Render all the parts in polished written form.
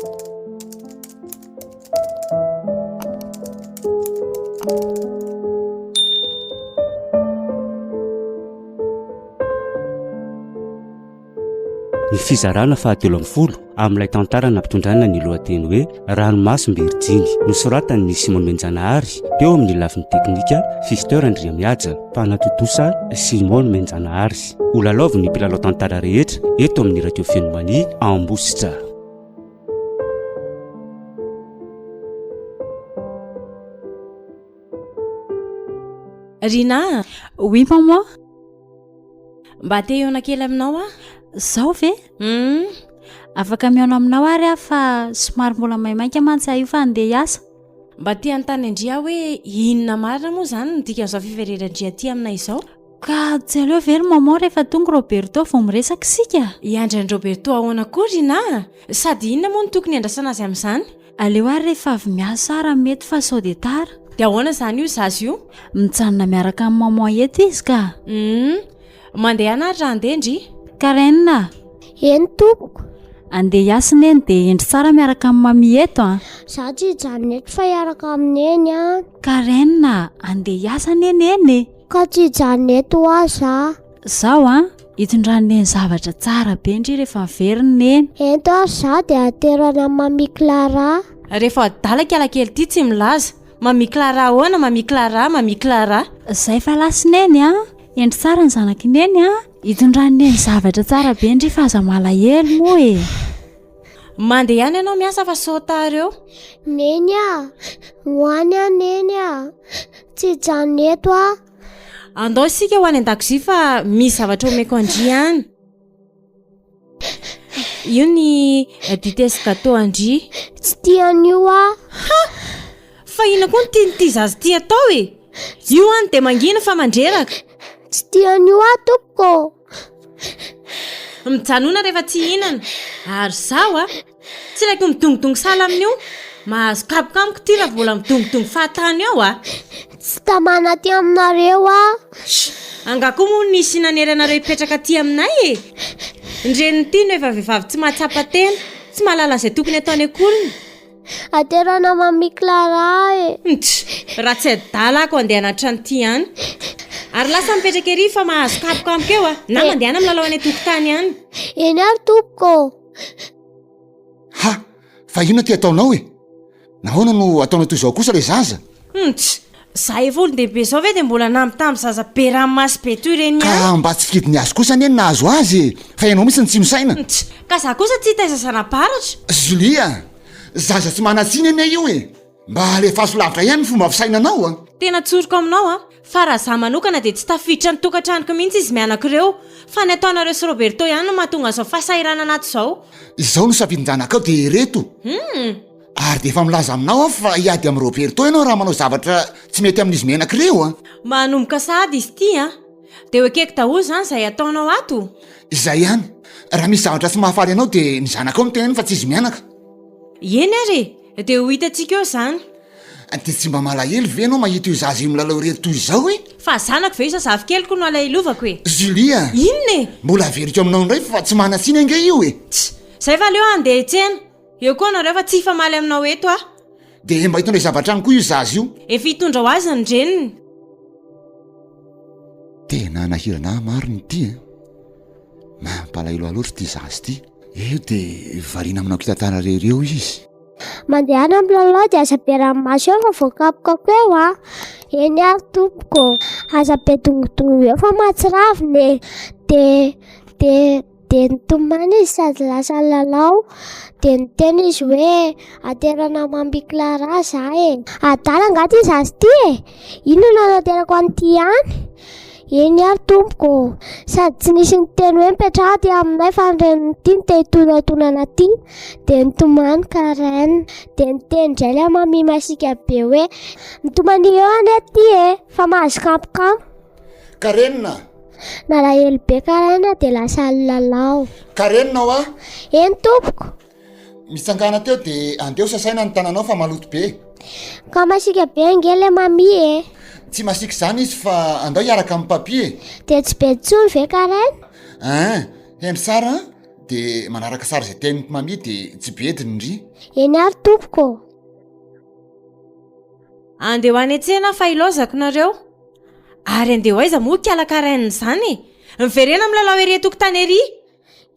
Ny fizarana fahatelo amby folo amin'ilay tantara nampitondrana ny lohateny hoe Ranomasim-Berjiny nosoratan'ny Simon Menjanahary teo amin'ny lafiny teknika Fister Andriamiaja mpanatotosa Simon Menjanahary. Olalaovo ny mpilalao tantara rehetra eto amin'ny radio feno mania Ambositra. Rina, oui maman. mba te hiona kely aminao a? Zao ve? Afaka mihaona aminao ary aho fa somary mbola maimaika mantsy io fa andeha hiasa. Mba te anontany Andria hoe inona marina moa zany no dikan'izao fivereran-Andria aty aminay izao? Ka tsy aleo very maman rehefa tonga Roberto vao miresaka sika. Iandry Roberto ahoana koa Rina? Sady inona moa no tokony andrasana azy amin'izany? Aleo ary rehefa avy miasa ara mety fa sao de tara. Dia ahoana zany io zazy io? Mijanona miaraka amin'ny maman eto izy ka. Mandeha na raha andeha Ndry? Karenina. Eny tompoko. Andeha hiasa neny dia endry tsara miaraka amin'ny mami eto a. Za tsy hijanona eto fa hiaraka amineny a. Karenina, andeha hiasa neny eny. Ka tsy hijanona eto aza. Zao a, hitondrany zavatra tsara be Ndry rehefa miveriny neny. Ento azy za dia aterana mami Clara. Rehefa adalaka alakely ity tsy milaza. Mami Clara ahoana, mami Clara, mami Clara. Zay fa lasy neny a. Endry tsara ny zanaky neny a. Hitondrany neny zavatra tsara be Ndry fa aza malahelo moa e. Mandeha ihany ianao miasa fa sao tara eo? Neny a. Hoany a neny a. Tsy hijanona eto a. Andao sika ho any an-dakozia fa misy zavatra omeko Andria any. Io ny dité sy gâteau Andria. Tsy tian'io a. Fa ina koa ny tian'ity zazy ty atao e? Io any dia mangina fa mandreraka. Tsy tian'io a tompoko. Mijanona rehefa tsy hihinana. Ary zaho a, tsy ilaiko midongidongo sala amin'io. Mahazo kapokamoko ty raha vola midongidongo fahatany ao a. Tsy tamana ty aminareo a. Angako moa nisy naneranareo hipetraka ty aminay e. Ndreniny ty no efa vehivavy tsy mahatsapa tena, tsy mahalala izay tokony ataony akoriny. Aterana mami Clara e. Raha tsy adalako andeha anaty trano ty ihany. Ary lasa mipetraka ery fa mahazo kapokamoko eo a. Na mandehana milalao any an-tokotany ihany. Eny ary tompoko. Ha, fa ino ty ataonao e? Nahoana no ataonao toy izao kosa le zaza? Za efa olon-dehibe izao ve dia mbola namitamy zaza be ranomasy be toy ireny ihany. Ka mba tsy fikidiny azy kosa neny nahazo azy e. Fa ianao mihitsy ny tsy misaina. Ka za kosa tsy hita zazana-paratra. Julia, zaza tsy manatsiny ene io e. Mba alefaso lavitra ihany ny fomba fisainanao a. Tena tsoroko aminao a. Fa raha za manokana dia tsy tafiditra ny tokantranoko mihitsy izy mianakireo. Fa ny ataonareo sy Roberto ihany no mahatonga izao fahasairana anaty izao. Izao no safidin-janakao dia reto. Ary dia efa milaza aminao aho fa hiady amin'ny Roberto ianao raha manao zavatra tsy mety amin'izy mianakireo a. Manomboka sahady izy ty a. Dia ho ekeko daholo zany izay ataonao ato. Izay ihany. Raha misy zavatra tsy mahafaly anao dia ny zanakao mitenany fa tsy izy mianaka. Eny ary, dia ho hitantsika eo izany. Dia tsy mba malahelo ve anao mahita io zaza io milalao rery toy izao e? Fa zanako ve sasavy keliko no alailovako e. Julia, inona e? mbola averiko aminao indray fa tsy manatsiny ange io e. Zay fa leo andeha hitsena. Eo koa nareo fa tsy famaly aminao eto a. Dia mba hitondray zavatra any koa io zaza io. Efa hitondra ho azy ny reniny. Tena nahirana mariny ity e. Mampalahelo loatra ty zaza ty. Eo dia variana aminao kitantara rery eo izy. Mandehana milalao dia aza be ranomasy eo fa voakapokako eo a. Eny ary tompoko. Aza be dongodongo eo fa mahatsiraviny e. De nitomany izy sady lasa lalao. De niteny izy hoe aterana mami Clara za e. Adala angaty izy azy ty e. Inona no aterako an'ity ihany? Eny ary tompoko. Sady tsy nisy niteny hoe mipetraha ty aminay fa ny reniny ty hitonantonana ty. De nitomany Karen. De niteny dray la mami masika be hoe nitomany eo ane ty e. Fa mahazo kampokamo. Karenina. Nalahelo be Karen de lasa lalao. Karenina ao a? Eny tompoko. Mitsangana teo dia andeo sasaina ny tananao fa maloto be. Ka masika be angele mami e. Tsy masika izany izy fa andao hiaraka amin'ny papie. De tsy be tsony ve Karen? Endry sara dia manaraka sary izay teniko mami dia tsy bediny ry. eny ary tompoko. andeha ho any an-tsena fa ilozako nareo ary andeha ho aiza moa kialakarain'izany miverena amin'ny lalao ery tokotany ery.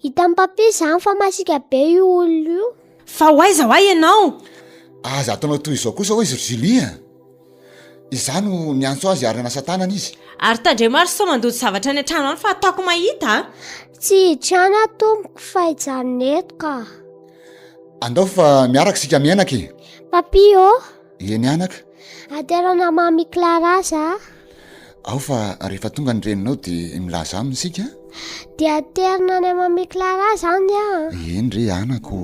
hita amin'ny papia izany fa masika be io olona io. fa ho aiza ho ay ianao? aza ataonao toy izao kosa ho izy Julia. Izany no miantso azy ary nasa tanana izy. ary tandremaro so mandoto zavatra any an-trano any fa ataoko mahita. tsy hitrana tompoko fa hijanona eto ka. Andao fa miaraka sika miainaka e. Papia ô. Eny anaka. Aterana mami Clara za. Ao fa rehefa tonga ny reninao dia milaza aminy sika. Dia aterina ny mami Clara zany a. Eny re anako.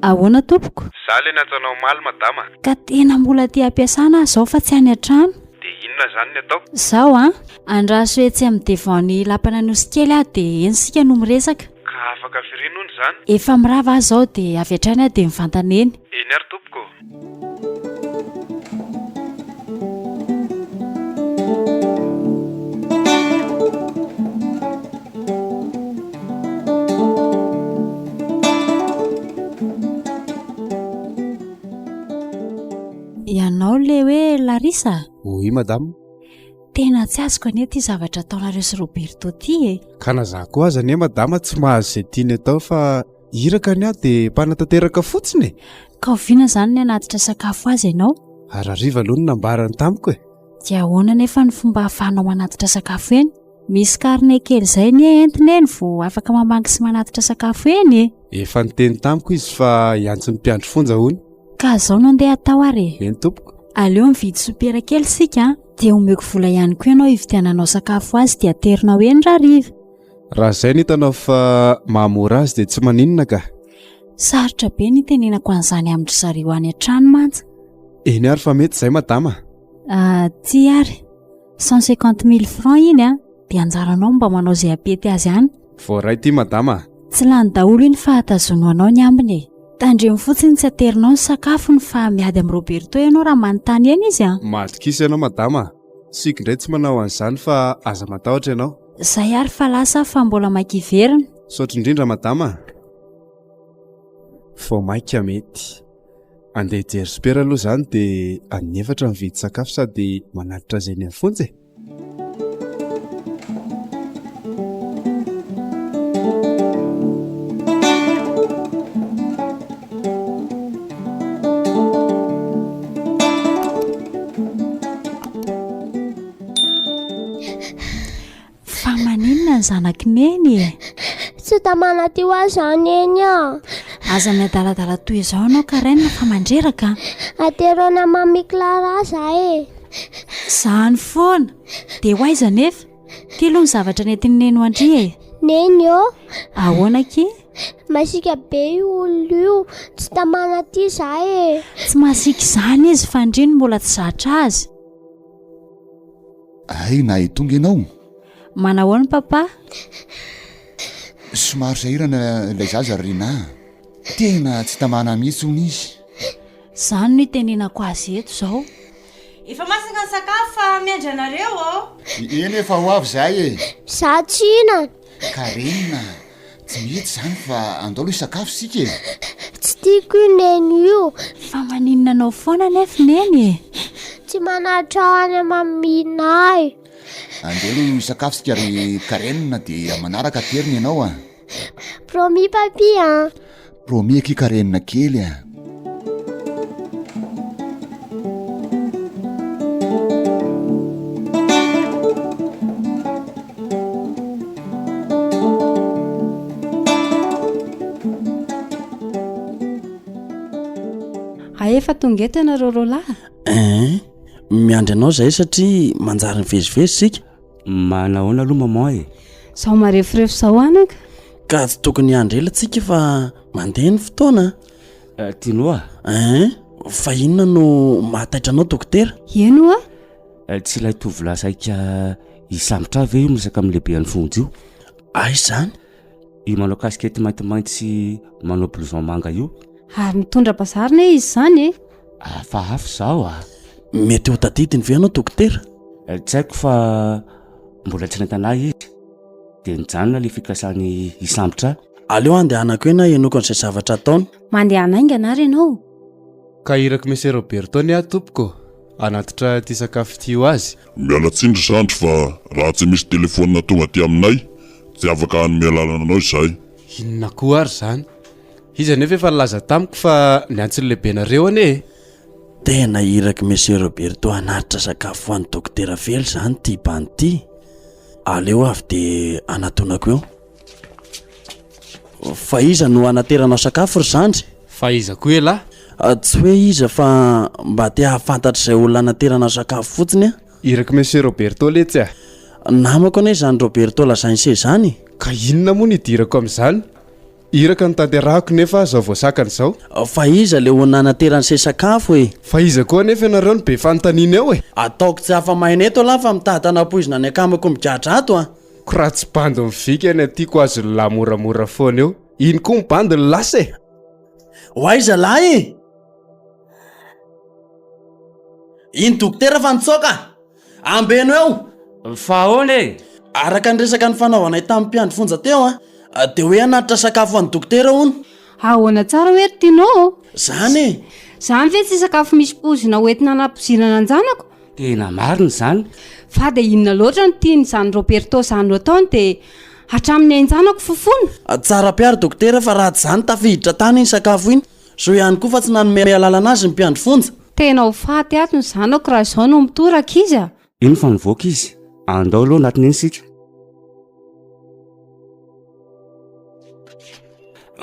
Ahoana tompoko? Za le natsanao maly madama. Ka tena mbola tia ampiasana zao fa tsy any an-trano. Dia inona zany ny ataoko? Zao andraso etsy amin'ny devant-ny lapana nosy kely dia eny sika no miresaka. Ka afaka firino ny zany? Efa mirava zao dia avy hatrany dia mivantana eny. Eny ary tompoko. Ianao le hoe Larisa? Oui madame. Tena tsy azoko anie ty zavatra ataonareo sy Roberto ty e. Ka na za koa aza anie madama tsy mahazo izay tiany atao fa iraka ny aho dia mpanatanteraka fotsiny. Ka oviana zany ny anatitra sakafo azy ianao? Ary hariva aloha no nambarany tamiko e. Dia ahoana nefa ny fomba ahafahanao manatitra sakafo eny? Misy carnet kely izay ny entiny eny vao afaka mamangy sy manatitra sakafo eny e. Efa niteny tamiko izy fa iantso ny mpiandro fonja hono. Ka zao no andeha atao ary. Eny tompoko. Aleo mividy sopera kely sika dia omeko vola ihany koa ianao hividiananao sakafo azy dia aterinao eny rariva. Raha izay no hitanao fa mahamora azy dia tsy maninona ka. Sarotra be ny tenenako an'izany amin'ny zareo any an-trano mantsy. Eny ary fa mety izay madama. Ty ary 150,000 francs iny dia anjaranao mba manao izay apety azy any. Voaray ty madama. Tsy lany daholo iny fa hatazonoanao ny ambiny e. Tandremo fotsiny tsy aterinao ny sakafony fa miady amin'ny Roberto ianao raha manontany eny izy Madikisa ianao madama. Sika indray tsy manao an'izany fa aza matahotra ianao. Zay ary fa lasa fa mbola maikiverina. Saotra indrindra madama. Vao maika mety. Andeha hijery sopera aloha izany dia anefatra mividy sakafo sady manatitra izay ny afonjy e. Fa maninona ny zanakineny e? Tsy tamana ty ho azany eny Aza miadaladala toy izao ianao Karaina fa mandreraka. Aterona mami Clara za e. Zany foana. Dia ho aiza nefa? Ty aloha ny zavatra nentin'ny neny andry e. Neny ô. Ahoana ki? Masika be io olona io. Tsy tamana ty za e. Tsy masika izany izy fa indriny mbola tsy zatra azy. Ay na hitonga ianao. Manahoana papa? Somary sahirana ilay zaza rina. Tena tsy tamana mihitsy hono izy. Zany no itenenako azy eto zao. Efa masaka ny sakafo fa miandry anareo Eny efa ho avy zay e. Za tsina. Karenina. Tsy mety zany fa andao aloha sakafo sika e. Tsy tiako io neny io. Fa maninona anao foana nefa neny e. Tsy manatra ao any maminay. Andeha aloha sakafo sika ry Karenina dia manaraka terina ianao Promis papy Promis aky Karenina kely Efa tonga eto ianareo roalahy. Miandry anao zay satria manjary nivezivezy sika. Manahoana aloha maman e? Sao marefirefo sao anaka. Ka tsy tokony andry ela tsika fa mandeha ny fotoana. Tianoa? Fa inona no mahataitra anao dokotera? Eno tsy ilay tovolahy saika hisambotra ve io misaka amin'ny lehibe any fonjy io? Ay zany. I manao kaskety maintimainty sy manao blouson manga io. Ary mitondra bazarina izy zany Fa hafa zao mety ho tadidiny ve ianao dokotera? Tsy haiko fa mbola tsy nahitanahy izy. Dia nijanona le fikasany isambotra. Aleo andehanako ena enoko an'izay zavatra ataony. mandeha anaingana ary ianao. Ka irako Monsieur Roberto ny tompoko anatitra ty sakafo ty ho azy. Miala tsindry zandry fa raha tsy misy telefonina tonga ty aminay tsy afaka hanome lalana anao izay. Inona koa ary zany? Izy anefa efa nilaza tamiko fa ny antony lehibe nareo anie. Tena iraka Monsieur Roberto anatitra sakafo ho an'ny dokotera Velo zany ty bany ty. Aleo avy dia anatonako eo. Fa iza no anateranao sakafo ry zandry? Fa iza koa ela? Tsy hoe iza fa mba te hahafantatra izay olona anateranao sakafo fotsiny Iraka Monsieur Roberto letsy namako ane zany Roberto Lazainse zany. Ka inona moa ny idirako amin'izany? Iraka ny tanterahako nefa zao voasakany zao. Fa iza le olona anateran'izay sakafo Fa iza koa nefa ianareo ny be fanontaniana eo Ataoko tsy hafa maina eto la fa mitahana-poizina ny akamako migadra ato Ko raha tsy bandy mivika any atiako azo lahy moramora foana eo. Iny koa mibandy ny lasa Hoaiza lahy iny dokotera fa nitsoka ambeno eo. Fa ahoana Araka ny resaka ny fanaovanay tamin'ny mpiandry fonja teo dia hoe anatitra sakafo an'ny dokotera hono. Ahoana tsara hoe ry tianao Zany zany ve tsy sakafo misy pozina hoentina anapozina anjanako? Tena marina zany. Fa dia inona loatra no tiany zany Roberto zany ho ataony dia hatramin'ny anjanako fofona. Tsara piary dokotera fa raha tsy zany tafiditra tany iny sakafo iny. So ihany koa fa tsy nanome lalana azy ny mpiandry fonja. Tena ho faty ato ny zanako raha izao no mitoraka izy Iny fa nivoaka izy. Andao aloha anatiny iny sika.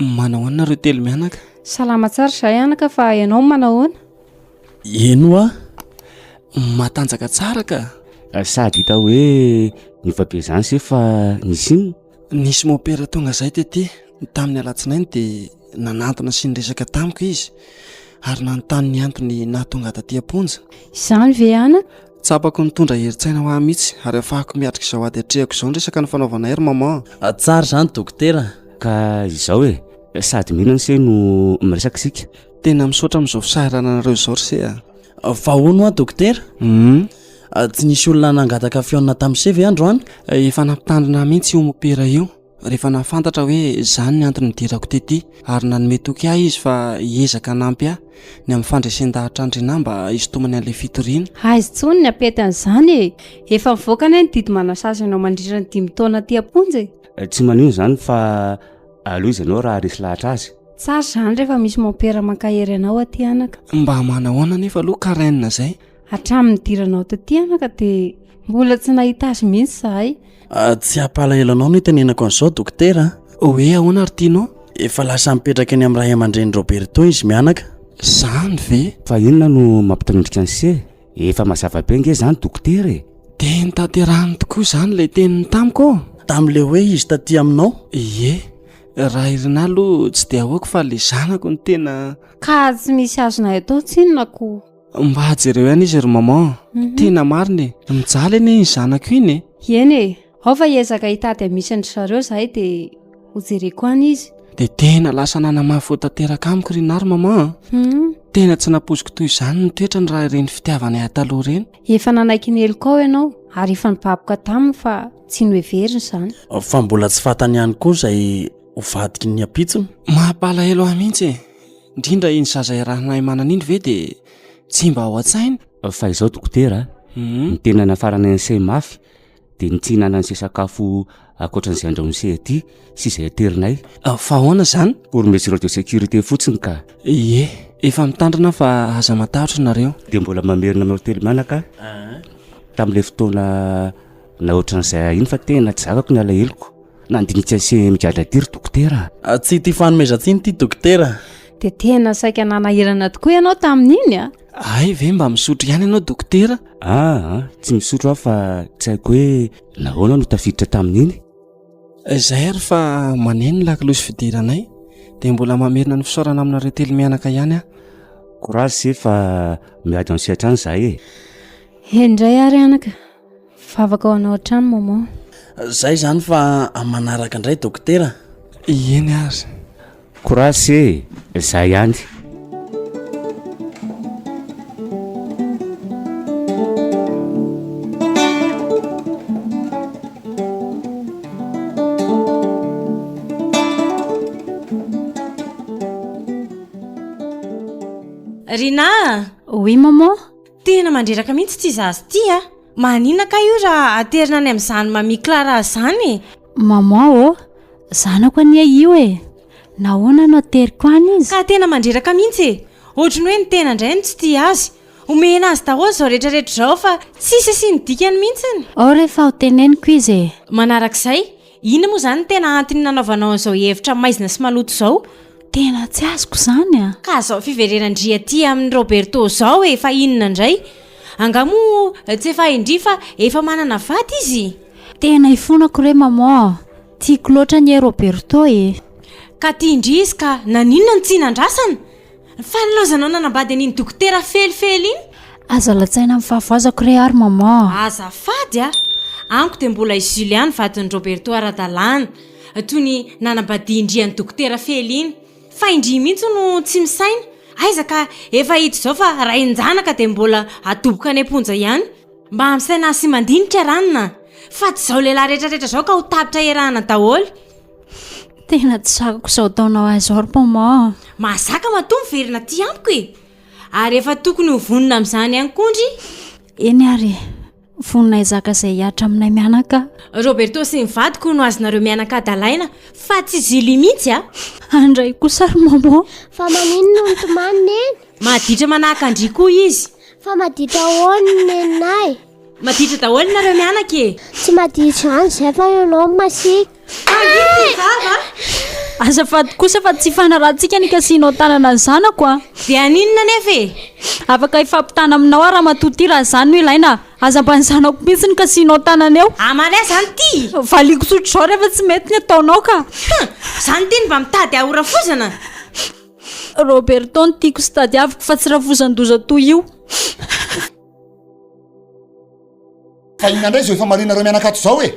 Manao ahoana reo telo mianaka? Salama tsara izay anaka fa ianao manao ahoana? Eno matanjaka tsara ka. Sady hita hoe nifabe zany se fa nisy iny. Nisy mopera tonga izay tety tamin'ny alatsinainy dia nanantona sy niresaka tamiko izy ary nanontany ny antony nahatonga taty am-ponja. Izany ve anaka? Tsapako nitondra herin-tsaina ho ahy mihitsy ary afahako miatrika izao ady atrehako izao ny resaka ny fanaovana hery mama. Tsara zany dokotera. Ka izao sady mihinana se no miresaka sika. Tena misaotra amin'izao fisahirana anareo izao ry se fa hono dokotera? Tsy nisy olona nangataka fiaonana tamin'ny sevy andro Efa nampitandrina mihitsy io mopera io rehefa nafantatra hoe zany ny antony nidirako tety ary nanome toky ahy izy fa hiezaka nampy ahy ny amin'ny fandraisan-dahatra andrina mba hisintomany an'ilay fitoriana. Aizy tsony ny apety an'izany efa mivoaka ny didy manasasa ianao mandritra ny 5 taona aty am-ponja Tsy manino zany fa aloha izy ianao raha resy lahatra azy. Tsara zany rehefa misy mopera mankahery anao aty anaka. Mba manahoana nefa aloha karainina zay. Hatramin'ny diranao taty anaka dia mbola tsy nahita azy mihitsy zahay. Tsy hampalahelo anao no itenenako an'izao dokotera. Hoe ahoana ry tianao? Efa lasa mipetraka eny amin'ny ray aman-dreny Roberto izy mianaka. Zany ve? Fa inona no mampitanindrika an'se? Efa mazava be nge zany dokotera Dia nitanterahany tokoa zany ilay teniny tamiko. Tamin'ilay hoe izy taty aminao? Ie, raha irina aloha tsy dia ahoako fa ilay zanako ny tena. Ka tsy misy azonay atao tsinonako. Mba jereo ihany izy ry mama. Tena marina mijaly anie ny zanako iny Eny ao fa hiezaka hitady amisy zareo zahay dia hojereko any izy. Dia tena lasa nanamafy tanteraka amiko ry nary mama. Tena tsy napoziko toy izany ny toetrany raha ireny fitiavanay taloha reny. Efa nanaiky ny heliko ianao ary efa nibaboka taminy fa tsy noheveriny zany. Fa mbola tsy fantany ihany koa izay hovadiky ny ampitsony. Mampalahelo ahy mihitsy indrindra iny zaza iarahanay manan'iny ve dia tsy mba ao an-tsainy. Fa izao dokotera ny tena nafarana an'se mafy dia ny tsy hinana an'se sakafo akoatran'izay andrahoin'se aty sy izay aterinay. Fa ahoana zany? Pour mesure de sécurité fotsiny ka. Ie, efa mitandrina fa aza matahotra nareo. Dia mbola mamerina amin'ny hotely mianaka tamin'ilay fotoana na ohatran'izay iny fa tena tsy zakako ny alaheloko nandinika se migadra diry dokotera. Tsy ty fanomezantsiny ty dokotera. Dia tena saika nanahirana tokoa ianao tamin'iny Ay ve mba misotro ihany ianao dokotera? Tsy misotro aho fa tsy haiko hoe nahoana no tafiditra tamin'iny. Izay ary fa maneno ny lakolosy fidiranay dia mbola mamerina ny fisaorana aminareo telo mianaka ihany Courage se fa miady an'se an-trano zahay Indray ary anaka favaka ao anao an-trano mama. Zay zany fa manaraka indray dokotera. eny ary courage zay ihany. Rina, oui maman. tena mandreraka mihitsy ty zazy ty a. Maninona ka io raha aterina any amin'izany mami Clara zany? Maman ô, zanako ania io e. Nahoana no ateriko any izy? Ka tena mandreraka mihitsy e. Ohatrany hoe ny tena indray no tsy tia azy. Omena azy daholo zao rehetrarehetra zao fa tsisy sy nidikany mihitsiny. Ao rehefa ho teneniko izy e. Manarak'izay, ina moa zany tena antony nanaovanao an'izao hevitra maizina sy maloto zao? Tena tsy azoko zany a. Ka zao fiverenan-dria ty amin'ny Roberto zao efa inona indray? Angamo tsy efa indri fa efa manana vady izy. Tena ifonako re maman. Tiako loatra ny Roberto e. Ka tia indri izy ka naninona ny tsy nandrasana? Fa nilaozanao nanambady an'iny dokotera felifely iny? Aza latsaina amin'ny fahavazako re ary maman. Azafady a. Anko dia mbola izy Juliany vadin'ny Roberto ara-dalàna. Toy ny nanambady indrian'ny dokotera fely iny. Fa indri mihitsy no tsy misaina. Aiza ka efa hito zao fa rain-janaka dia mbola adoboka any amponja ihany. Mbaamisaina sy mandinitra ranona. Fa tsy zao lehilahy rehetrarehetra zao ka ho tapitra erahana daholo. Tena tsy sakako izao taonao azy ary maman. Mahazaka matoa miverina ty amiko e. Ary efa tokony ho vonona amin'izany ihany kondry. Eny ary, vonona izaka izay hiatra aminay mianaka. Roberto sy ny vadiko no azonareo mianaka dalaina fa tsy zily mihitsy a. Andray kosa ary maman. Fa maninona no tomanina eny? Maditra manahaka andry koa izy. Fa maditra ahoana nenay? Maditra daholo nareo mianaka e. Tsy maditra any izay fa ianao masika. Azafady kosa fa tsy fanarahantsika ny kasinao tanana ny zanako a. Dia aninona nefa e? Afaka ifampitana aminao raha matoty raha zany no ilaina. Aza mba ny zanako mihitsy ny kasinao tanana eo. Amanay zany ty. Valiko sotro zao rehefa tsy mety ny ataonao ka. Zany ty ny mba mitady ahora fozana. Roberto ny tiako sy tadiaviko fa tsy raha fozan-doza toy io. Fa inona indray zao efa marinareo mianakato zao e?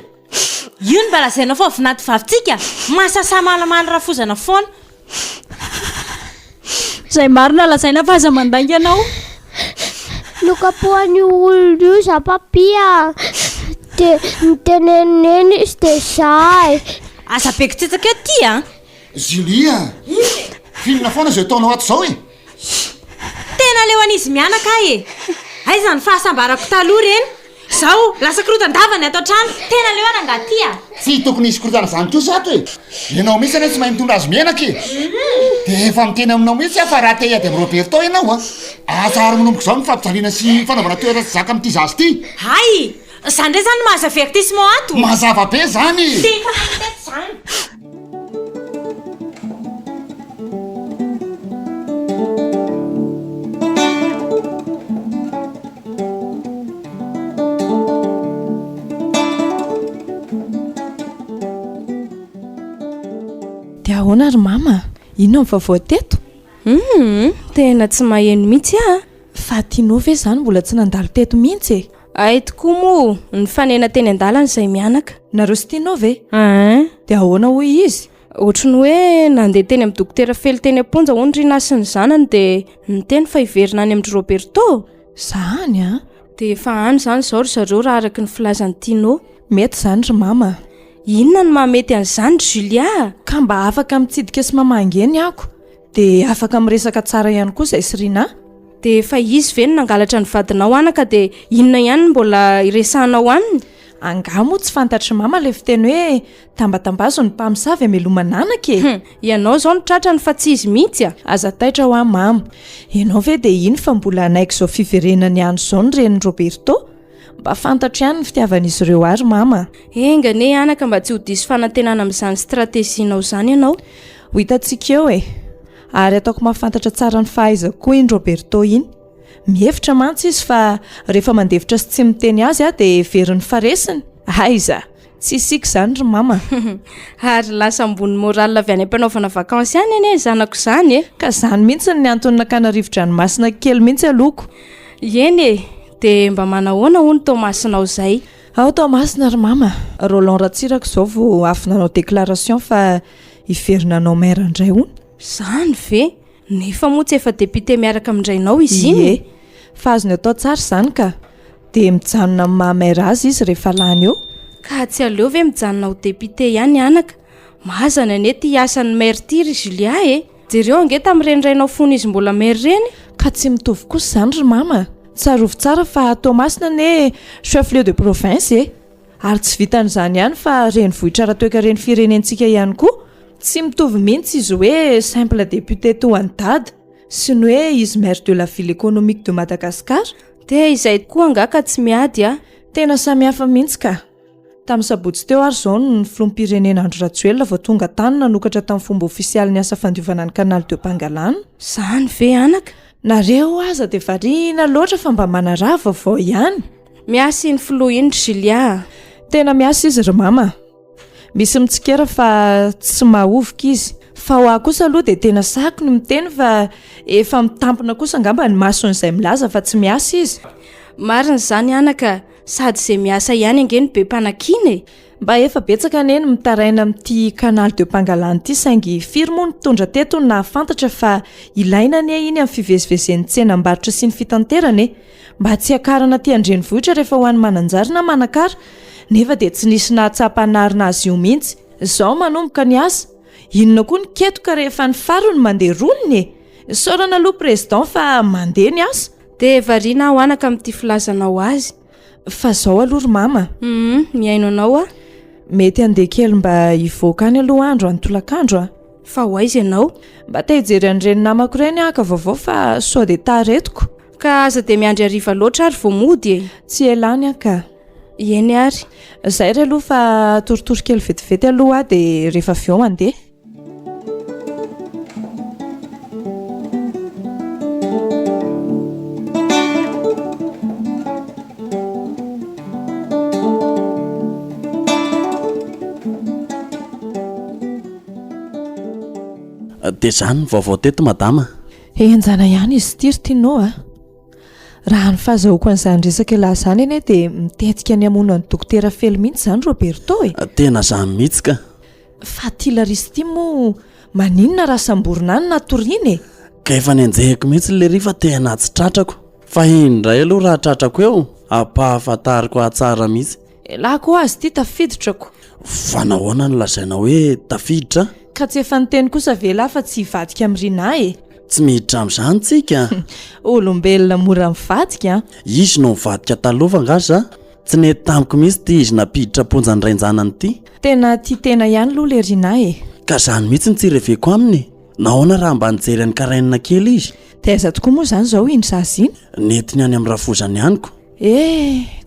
Io ny balazainao fa vinaty vavitsika. Masasa malamala raha fozana foana. Zay marina lazaina fa aza mandangy ianao. Nokapohan'ny olona io za papia. Dia miteneneny izy dia zay. Asa beko tsetsaka eo ty a. Julia, finona foana zay taonao ato zao e? Tena leo an'izy mianaka e. Aiza ny fahasambarako taloha reny. Zao, lasa korotandavany ato an-trano. Tena leo ana nga ty a. Tsy tokony hisy korotana zany kosa ato e. Ianao mihitsy ane tsy mahay mitondra azy mianaka e. Dia efa miteny aminao mihitsy fa raha te hiady amin'ny Roberto ianao a. Asa ary manomboko zao ny fampijaliana sy fanaovana toerana tsy zaka amin'ity zazy ty. Hay, zany ndray zany mahaza avertissement ato. Mazava be zany. Tena haitety zany. Dia ahoana ry mama? Inona ny vaovao teto? Tena tsy maheno mihitsy a. Fa tianao ve zany mbola tsy nandalo teto mihitsy e? Ay tokoa moa, ny fanena teny an-dalana izay mianaka. Nareo sy tianao ve? Dia ahoana hoy izy? Ohatrany hoe nandeha teny amin'ny dokotera fely teny am-ponja hono Rina sy ny zanany dia niteny fa hiverina any amin'ny Roberto. Zany a? Dia efa any zany zao ry zareo raha araky ny filazan'ny Tino. Mety zany ry mama. Inona ny mahamety an'izany Julia? Ka mba afaka mitsidika sy mamangeny ako. Dia afaka miresaka tsara ihany koa zay sy Rina. Dia efa izy ve no nangalatra ny vadinao anaka dia inona ihany mbola iresahanao aminy? Angamo tsy fantatry mama le fiteny hoe tambatambazo ny mpamosavy amelomana anaka e. Ianao zao ny tratrany fa tsy izy mihitsy a. Aza taitra ho any mama. Ianao ve dia iny fa mbola naiko zao fiverenany ihany zao ny reniny Roberto? Mba fantatra ihany ny fitiavan'izy ireo ary mama. Engane anaka mba tsy ho diso fanantenana amin'izany stratezinao zany ianao. Ho hitantsika eo e. Ary ataoko mahafantatra tsara ny fahaizako iny Roberto iny. Mihevitra mantsy izy fa rehefa mandevitra sy tsy miteny azy dia veriny faresiny. Aiza, tsy isika zany ry mama. Ary lasa ambony moral avy any am-panaovana vakansy any ane zanako zany e. Ka zany mihitsy ny antony nakana rivo-dranomasina kely mihitsy aloko. Eny e, dia mba manahoana hono Tomasinao zay? Ao Tomasina ry mama. Roland Ratsirako zao vao avy nanao déclaration fa hiverina anao mairandray hony. Zany ve nefa moa tsy efa depite miaraka amindrainao izy iny? Fa azony atao tsara zany ka dia mijanona amin'ny mahamaira azy izy rehefa lany eo. Ka tsy aleo ve mijanona ho depite ihany anaka? Mazana ane ty hiasan'ny maire ty ry Julia jereo ange tamin'irenidrainao fony izy mbola maire reny. Ka tsy mitovy kosa zany ry mama. Tsarovy tsara fa Tomasina ane chef lieu de province ary tsy vitan'izany ihany fa renivohitra ratoeka reny firenentsika ihany koa. Tsy mitovy mihitsy izy hoe simple député toan-dady sy ny hoe izy maire de la ville économique de Madagascar. Dia izay koa anga ka tsy miady Tena samihafa mihitsy ka. Tamin'ny sabotsy teo ary zao ny filoham-pirenena Andry Rajoelina vao tonga tany nanokatra tamin'ny fomba ofisialy ny asa fandiovana ny canal de Pangalane. Zany ve anaka? Nareo aza dia variana loatra fa mba manaraha vaovao ihany. Miasa iny filoha iny Julia. Tena miasa izy ry mama. Misy mitsikera fa tsy mahovoka izy. Fa ho aho kosa aloha dia tena sahako ny miteny fa efa mitampina kosa angamba ny mason'izay milaza fa tsy miasa izy. Marina zany anaka, sady izay miasa ihany ange ny be mpanakiny. Mba efa betsaka ane ny mitaraina amin'ity canal de Pangalane ity saingy firy moa ny mpitondra teto na fantatra fa ilaina ane iny amin'ny fivezivezen'ny tsenam-barotra sy ny fitanterana mba tsy akarana ty andrenivohitra rehefa ho an'ny mananjary na manakara. Nefa dia tsy nisy nahatsapanarina azy io mihitsy. Izao manomboka ny asa. Inona koa ny ketoka rehefa ny farony mandeha roniny saorana aloha président fa mandeha ny asa. Dia variana ho anaka amin'ity filazanao azy. Fa zao aloha ry mama. Miaino anao Mety andeha kely mba hivoaka any aloha andro any tolakandro Fa ho aiza ianao? Mba te hijery an'ireny namako ireny ka vaovao fa sao dia taretiko. Ka aza dia miandry hariva loatra ary vao mody Tsy elany ka. Eny ary. Zay re aloha fa toritory kely vetivety aloha dia rehefa avy eo mandeha. Dia zany vaovao teto madama. Enjana ihany izy ity ry tianao Raha ny fahazahoko an'izany resaka lahy zany ane dia mitetika ny hamonana ny dokotera Fely mihitsy zany Roberto Tena zany mihitsy ka. Fa ty Larisy ty moa maninona raha samborina any na toriany Ka efa nenjehiko mihitsy le rifa tena tsy tratrako. Fa indray aloha raha tratrako eo ampahafantariko atsara mihitsy. Lako azy ty tafiditrako. Fa nahoana ny lazaina hoe tafiditra? Ka tsy efa niteny kosa vela fa tsy hivadika amin'rina Tsy miditra amin'izany tsika. Olombelona mora mivadika Izy no mivadika talofa ngasa. Tsy nety tamiko mihitsy ty izy napiditra ponjany rainjanany ity. Tena ty tena ihany aloha le rina Ka zany mihitsy nitsireveko aminy. Nahoana raha mba nijery any karainina kely izy. Dia aiza tokoa moa zany zao iny zaziny? Nety ny any amin'ny rafozany ihaniko.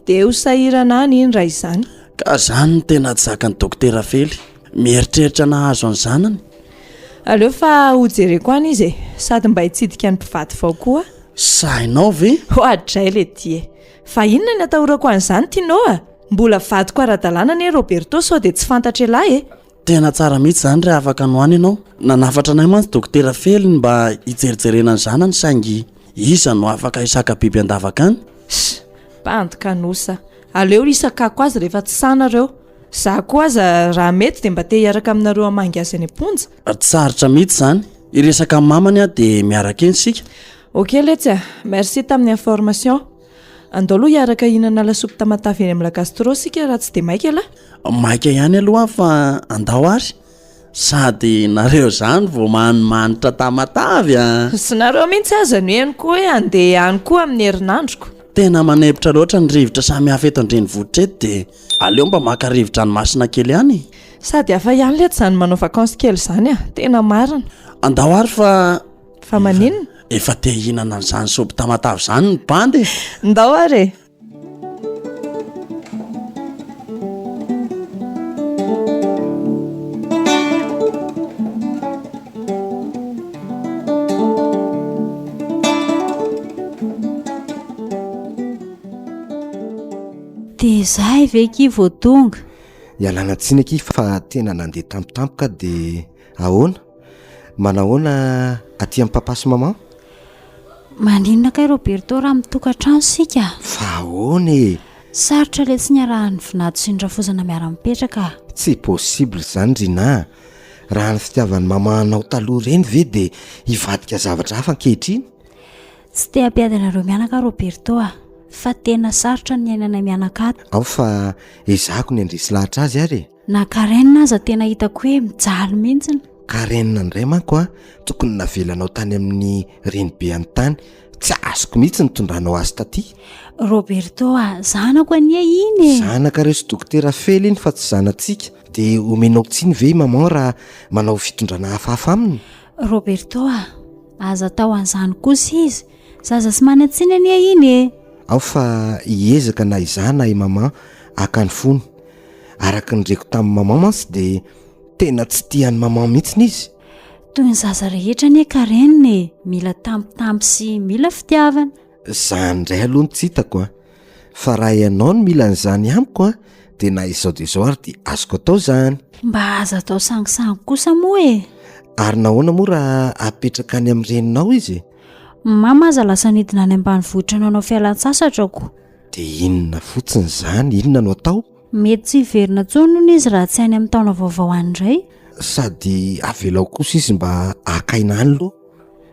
Dia ho sahirana any iny raha izany. Ka zany no tena tsy zakany dokotera Fely. Mieritreritra nahazo any zanany. Aleo fa ho jereko any izy sady mba hitsidika ny mpivady vao koa. Sainao ve? Hoadray le ty Fa inona ny atahorako an'izany tianao Mbola vadiko ara-dalàna ane Roberto sao dia tsy fantatra elahy Tena tsara mihitsy zany raha afaka anoany ianao. Nanafatra anay mantsy dokotera Fely mba hijerijerena ny zanany saingy iza no afaka hisaka biby andavaka any. Bandoka nosa. Aleo isakako azy rehefa tsy sanareo. Za koa aza raha mety dia mba te hiaraka aminareo hamangy azy any am-ponja. Tsaritra mihitsy zany. Iresaka amin'ny mamany dia miaraka eny sika. Ok letsy merci tamin'ny information. Andao aloha hiaraka hihinana lasopy tamatavy eny amin'ny Lagastro sika raha tsy dia maika ala. Maika ihany aloha fa andao ary. Sady nareo zany vao manimanitra tamatavy Sy nareo mihitsy aza no eny koa hoe andeha any koa amin'ny herinandroko. Tena manepitra loatra ny rivotra samy hafa eto andrenivohitra eto dia aleo mba maka rivotra ny masina kely ihany. Sady hafa ihany lety zany manao vakansa kely zany tena marina. Andao ary fa maninona? Efa te hihinana an'izany sopy tamatavy zany ny bandy. Ndao ary Dia zahay ve ki vao tonga? Ialana tsiny aky fa tena nandeha tampotampoka dia ahoana? Manahoana aty amin'ny papa sy maman? Maninona kay Roberto raha mitokantrano sika? Fa ahoana Sarotra le tsy niarahan'ny vinady sy ny rafozana miara-mipetraka. Tsy possible zany Rina. raha ny fitiavan'ny mamanao taloha reny ve dia hivadika zavatra hafa ankehitriny? Tsy te hampiadanareo mianaka Roberto fa tena sarotra ny ainana mianaka ato. Ao fa ezahako ny andresy lahatra azy ary. Na Karenina aza tena hitako hoe mijaly mihitsiny. Karenina indray manko tokony navelanao tany amin'ny renibe any tany, tsy azoko mihitsy nitondranao azy taty. Roberto zanako anie iny e. Zanaka reso dokotera Fely iny fa tsy zanantsika. Dia omenao tsiny ve maman raha manao fitondrana hafahafa aminy? Roberto aza tao an'izany kosa izy, zaza sy manan-tsiny anie iny e. Ao fa hiezaka na izana i maman haka ny fony. Araka ny reko tamin'ny maman mantsy dia tena tsy tian'ny maman mihitsiny izy. Toy ny zaza rehetra anie Karenina e, mila tampotampo sy mila fitiavana. Zany indray aloha ny tsy hitako fa raha ianao no mila an'izany amiko dia na izao dia izao ary dia azoko atao izany. Mba aza atao sangisangy kosa moa e. Ary nahoana moa raha apetraka any amin'ny reninao izy? Mama aza lasa nidina any ambanivohitra nanao fialan-tsasatrako. Dia inona fotsiny izany? Inona no atao? Mety tsy hiverina intsony noho izy raha tsy any amin'ny taona vaovao andray. Sady avelao kosa izy mba hakaina any loha.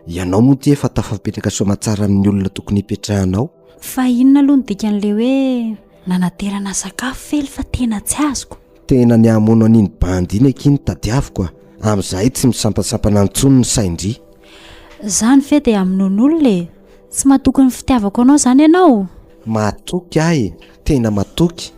Ianao moa ty efa tafapetraka soamatsara amin'ny olona tokony hipetrahanao. Fa inona aloha ny dikan'ilay hoe nanaterana sakafo fely fa tena tsy azoko. Tena ny hamono an'iny bandy iny akiny tadiaviko amin'izay tsy misampasampana antsony ny saindry. Zany ve dia amin'olona e, tsy matoky ny fitiavako anao zany ianao? Matoky ahy, tena matoky.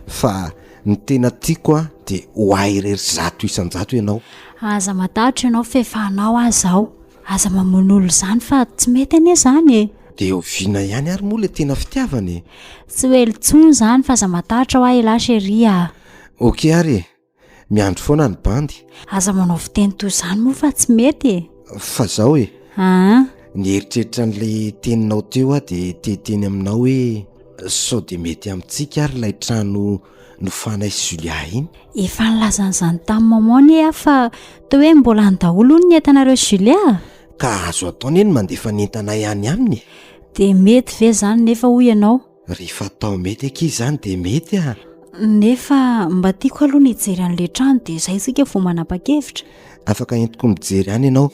Fa ny tena tiako dia ho ahy irery 100 isan-jato ianao. Aza matahatra ianao fefanao aza aho. Aza mamon'olo zany fa tsy mety anie zany e. Dia oviana ihany ary moa le tena fitiavany. Tsy hoe litsony zany fa aza matahatra ho ahy la chérie Ok ary, miandro foana ny bandy. Aza manao fiteny toy izany moa fa tsy mety e. Fa zao e. Ny eritreritra n'ilay teninao teo dia teteny aminao hoe sao dia mety amintsika ary ilay trano nofanay Julia iny. Efa nilazan'izany tamin'ny maman fa toa hoe mbola ny daholo ny entanareo Julia. Ka azo ataony eny mandefa ny entana ihany aminy. Dia mety ve zany nefa hoy ianao? Rehefa atao mety aky izany dia mety Nefa mba tiako aloha nijery an'ilay trano dia izay isika vao manapa-kevitra. Afaka entiko mijery any ianao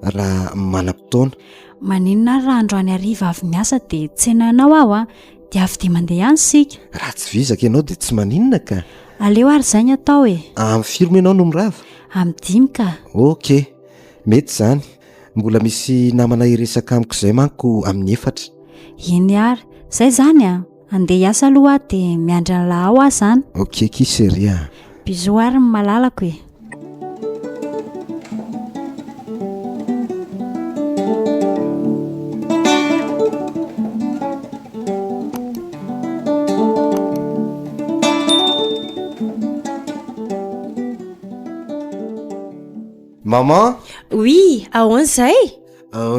raha manam-potoana. Maninona ary raha androany hariva avy miasa dia tsenanao aho dia avy dia mandeha ihany sika. Raha tsy vizaka ianao dia tsy maninona ka. Aleo ary izay ny atao e. Amin'ny firy moa ianao no mirava? Amin'ny 5 ka. Ok, mety izany. Mbola misy namana iresaka amiko izay manko amin'ny 4. Eny ary, izay zany andeha hiasa aloha dia miandry an'la ao aho zany. Ok kisery Bisous ary ny malalako e. Maman? Oui, ahoana izay?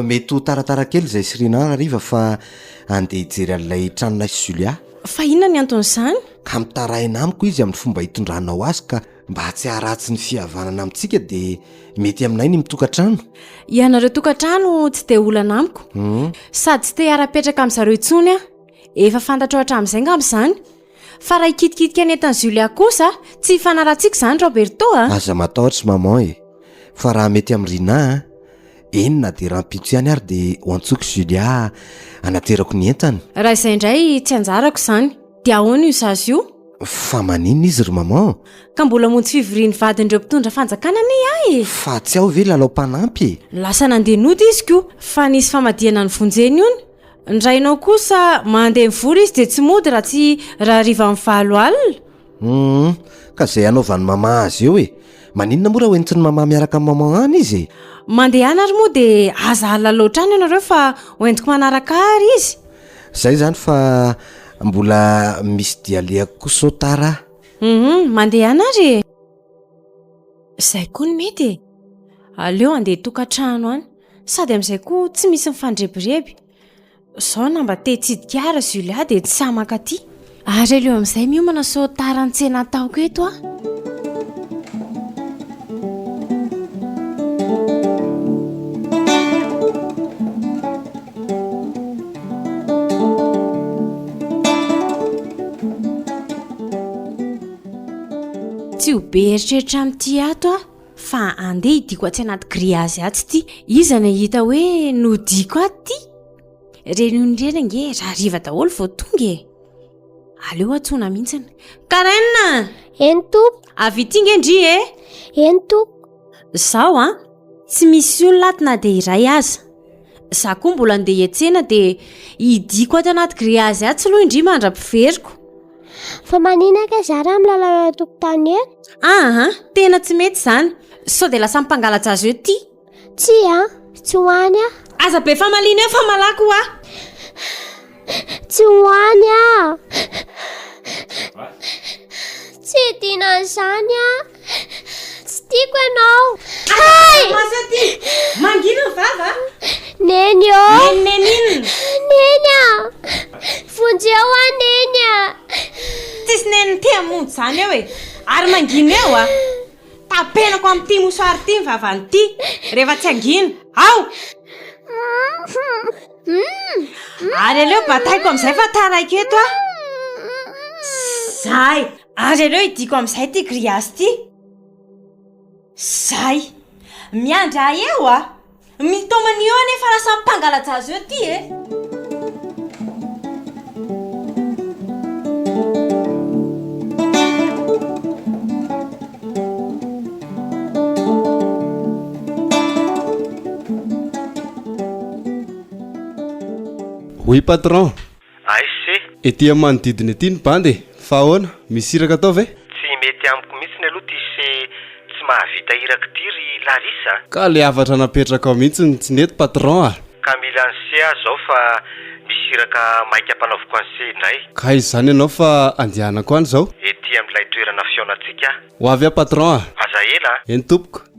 Mety ho taratara kely izay sirina hariva fa andeha hijery an'ilay tranonay Julia. Fa inona ny anton'izany? Ka mitaraina amiko izy amin'ny fomba hitondranao azy ka mba tsy haratsy ny fihavanana amintsika dia mety aminay ny mitokantrano. Ianareo tokantrano tsy dia olana amiko. Sady tsy te hara-petraka amin'izareo intsony efa fantatra hatramin'izay ngamba izany. Fa raha ikitikitika ny entan'i Julia kosa tsy hifanarahantsika izany Roberto Aza matahotra maman e. Fa raha mety amin'ny Rina enina dia rahampitso ihany ary dia ho antsoko Julia anaterako ny entany. Raha izay indray tsy anjarako izany. Dia ahoana io zaza io? Fa maninona izy ry maman? Ka mbola monjy fivorian'ny vadin'ireo mpitondra fanjakana anie Fa tsy aho ve lalao-panampy Lasa nandeha nody izy ko. Fa nisy famadihana ny vonjeny ony. Ndrainao kosa mandeha mivory izy dia tsy mody raha tsy raha riva amin'ny 5 alina. Ka izay anaovan'ny maman azy eo e. Maninona moa raha hoentin'ny maman miaraka amin'ny maman any izy? Mandeha any ary moa dia aza alina loatra any ianareo fa hoentiko manaraka ary izy. Zay zany fa mbola misy dialeako kosa o tara. Mandeha any ary. Izay koa ny mety aleo andeha tokantrano any. Sady amin'izay koa tsy misy mifandrebireby. Zao namba te hitsidika ara Julia dia tsy samaka aty. Ary aleo amin'izay miomana so tara ny tsena ataoko eto Tsy ho be eritreritra amin'ity ato fa andeha hidiko atsy anaty griazy atsy ty izana hita hoe nodiko aty renonirena nge raha riva daholo vao tonga e aleo atsona mihitsiny Karaina eny tompo avy ity nge ndry e eny tompo zao a tsy misy olona ato na dia iray aza za koa mbola andeha hiantsena dia hidiko ato anaty griazy atsy aloha indry mandra-piveriko fa maninaka zara milalao tokotany eny aha tena tsy mety zany sao dia lasa mipangalatsy eo ty tsy tsy hoany aza be famalina eo fa malako a tsy hoany tsy dinan'izany tsy tiako ianao masaty mangina ny vava neny neny vonjeo neny tsisy neny ty amonjy zany eo e ary mangina eo tapenako amin'ity mosoary ty ny vavany ty rehefa tsy angina ao ary aleo bataiko amin'izay fa taraiky eto zay ary aleo hidiko amin'izay ty griazy ty zay miandra eo mitomany eo anefa lasa mipangalatsy azy eo ty e Oy patron aisy ety manodidina ety ny bandy fa ahoana misy iraka atao ve tsy mety amiko mihitsy aloha tisy tsy mahavita iraka tiry Larisa ka le avatra napetraka ao mihitsy tsy nety patron ka mila anse zao fa misy iraka maika ampanaoviko anse indray ka izany ianao fa andehanako any zao ety amin'ilay toerana fionatsika ho avy a patron aza ela eny tompoko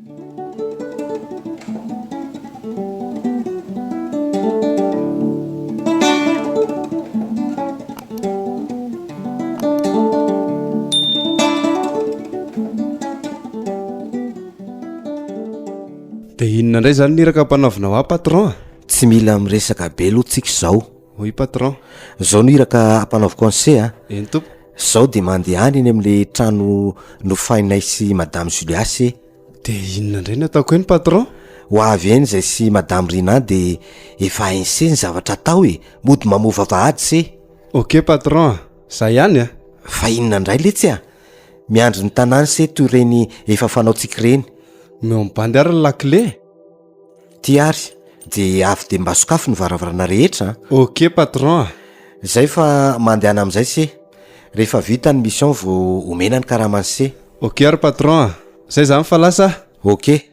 dia inona indray zany niraka mpanaovinao a patron tsy mila miresaka be aloha tsika izao oy patron zao no iraka ampanaoviko anse eny tompo zao dia mandeha any eny amin'le trano nofainay sy madame Juliasy dia inona indray no ataoko eny patron ho avy eny zay sy madame Rina dia efa hainse ny zavatra atao mody mamova vahady se ok patron zay ihany fa inona indray letsy miandry ny tanàny se toy ireny efa fanaontsika ireny meo mibandy ary ny lakile ty ary dia avy dia mba sokafo ny varavarana rehetra ok patron zay fa mandehana amin'izay se rehefa vita ny mission vao omena ny karamany se ok ary patron zay zany fa lasa ok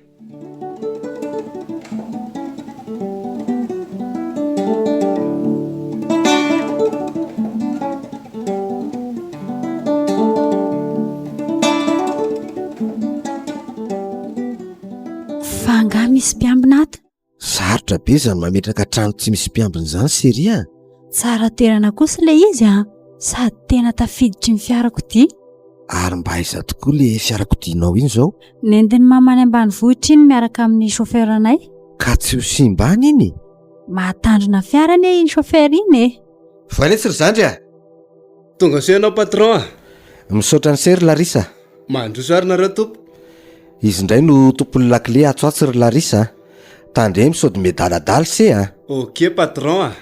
misy mpiambina ato sarotra be zany mametraka trano tsy misy mpiambina izany seria tsara toerana kosa le izy sady tena tafiditry ny fiarako ty ary mba aiza tokoa le fiarakodianao iny zao nendiny mamany ambanivohitra iny miaraka amin'ny chauffeur anay ka tsy ho simbany iny mahatandrina fiarany iny chauffeur iny valetsy ry zandry tonga so ianao patron misaotra ny sery Larisa mandroso ary nareo tompo izy indray no tompon'ny lakile atsoatsy ry Larisa tandre misody medaladala se ok patron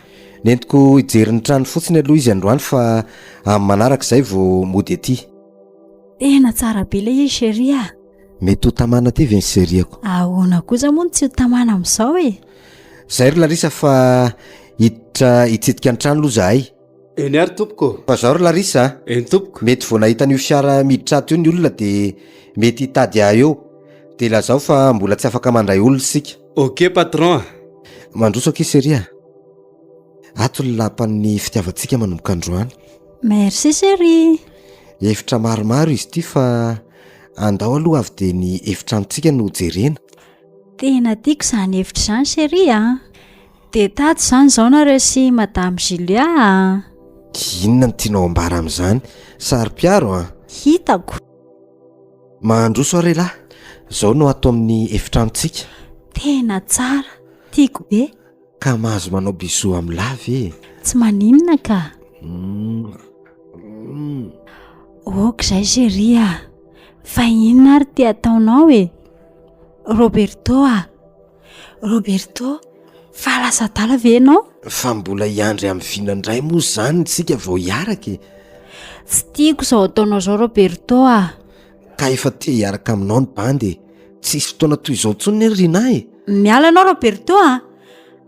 nentiko hijeriny trano fotsiny aloha izy androany fa amin'ny manaraka izay vao mody ety tena tsara be le izy seria mety ho tamana ty ve ny seriako ahoana kosa moa tsy ho tamana amin'izao zay ry Larisa fa hiditra hitsidika ny trano aloha zahay eny ary tompoko fa zao ry Larisa eny tompoko mety vao nahitan'io fiara miditra ato io ny olona dia mety hitady eo dia lazao fa mbola tsy afaka mandray olona sika ok patron mandroso aky seria ato ny lapan'ny fitiavantsika manomboka androany merci chéri efitra maromaro izy ty fa andao aloha avy dia ny efitranontsika no jerena tena tiako izany efitra izany chéri dia tato izany zao nareo sy madame Julia inona ny tianao ambara amin'izany sary-piaro hitako mandroso ary lahy zao no ato amin'ny efitranontsika tena tsara tiako be ka mahazo manao biso amin'ny lavy tsy maninona ka ok zay chéri fa inona ary ty ataonao Roberto, fa lasa dala ve ianao? Fa mbola iandry amin'ny vinandray moa zany tsika vao hiaraka. Tsy tiako izao ataonao izao Roberto ka efa te hiaraka aminao ny bandy, tsisy fotoana toy izao ntsony Rina miala anao Roberto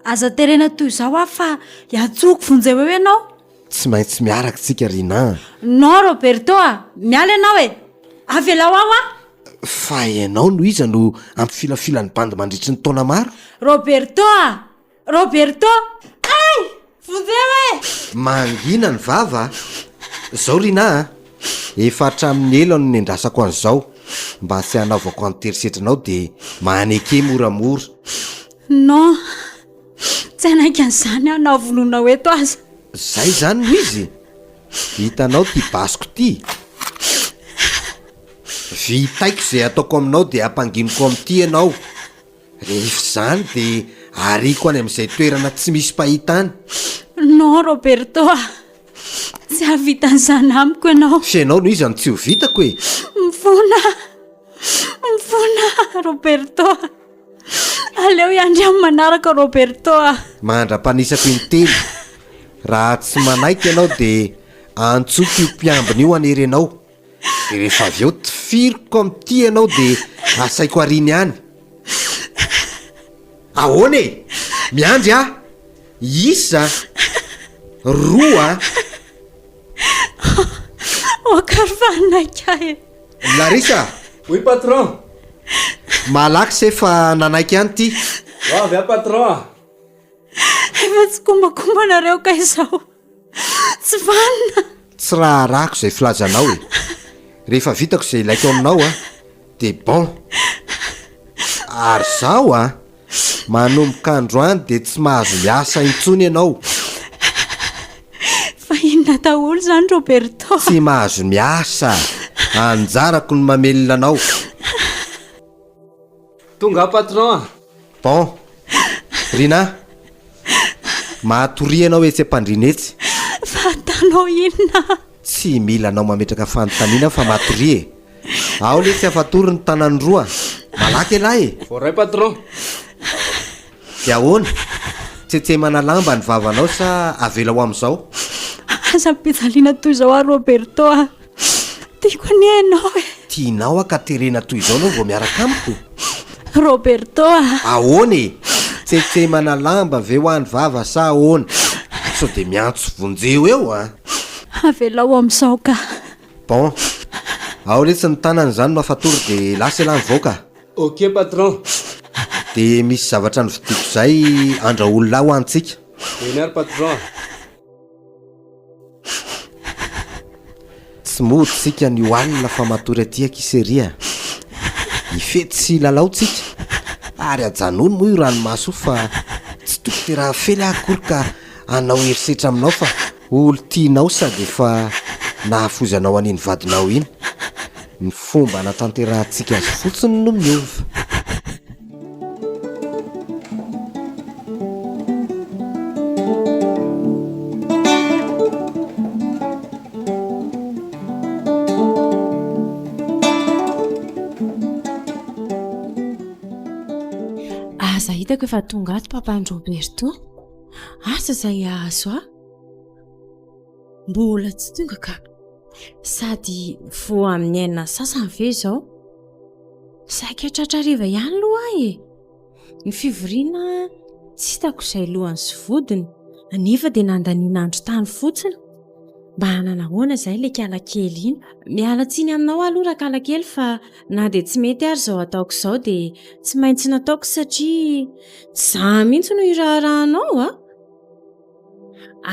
aza terena toy izao fa hiatsoko vonjeo eo ianao. Tsy maintsy miaraka tsika Rina. No Roberto miala ianao avelao aho fa ianao no iza no ampifilafila ny bandy mandritry ny taona maro. Roberto ay vonjeo mangina ny vava zao Rina efa hatramin'ny elo no nendrasako an'izao mba sy hanaovako anterisetranao dia maneke moramora. No tsy anaiky an'izany anao vonona eto aza zay zany no izy hitanao ty basiko ty vitaiko izay ataoko aminao dia ampanginoko amin'ity ianao rehefa zany dia ariko any amin'izay toerana tsy misy pahitany. No Roberto tsy havitan'izany amiko ianao. Fa ianao no izy no tsy ho vitako mifona Roberto aleo iandry amin'ny manaraka Roberto mandra-panisako intelo raha tsy manaiky ianao dia antsoiko io mpiambina io anerenao dia rehefa avy eo tifiriko amin'ity ianao dia asaiko ariny ihany. Ahoana miandry isa roa okarfanaiky Larisa. Oui patron. Malaky se fa nanaiky ihany ty. Avy patron. Efa tsy kombakombanareo ka izao tsy vanina. Tsy raha rako izay filazanao rehefa vitako izay ilaiko aminao dia bon. Ary zao manomboka androany dia tsy mahazo miasa intsony ianao. Fa inona daholo zany Roberto? Tsy mahazo miasa anjarako ny mamelona anao. Tonga patron. Bon Rina mahatory ianao etsy ampandrinetsy. Fatanao inona? Tsy mila anao mametraka fanontaniana fa mahatory ao le tsy afatory ny tanany roa malaky alahy Voray patron. dia ahoana tsetsemana lamba ny vavanao sa avela ho amin'izao? Aza mpizaliana toy izao Roberto tiako ny ianao tianao ka terena toy izao anao vao miaraka amiko Roberto ahoana tsetsemana lamba ve ho any vava sa ahoana? Sao dia miantso vonjeo eo avela ho amin'izao ka. Bon ao letsy ny tanany zany no afatory dia lasa ilany voaka. Ok patron. Dia misy zavatra ny vidiko izay andraolona ho antsika. Enary patron. Tsy mody tsika ny oalina fa matory aty kiseria ifety sy lalao tsika ary ajanono moa io ranomaso fa tsy toko te raha fely akory ka anao herisetra aminao fa olo tianao sady efa nahafozanao an'iny vadinao iny. Ny fomba natanterahantsika azy fotsiny no miova. Aza hitako efa tonga ato papany Roberto. Asa izay azo mbola tsy tonga ka sady vo amin'ny ainina sasany ve izao saika tratrariva ihany loha ny fivoriana tsy hitako izay lohany sy vodiny anefa dia nandaniana andro tany fotsiny mba hananahoana izay le kalakely iny. Miala tsiny aminao aloha rakalakely fa na dia tsy mety ary izao ataoko izao dia tsy maintsy nataoko satria tsy za mihitsy no iraharahanao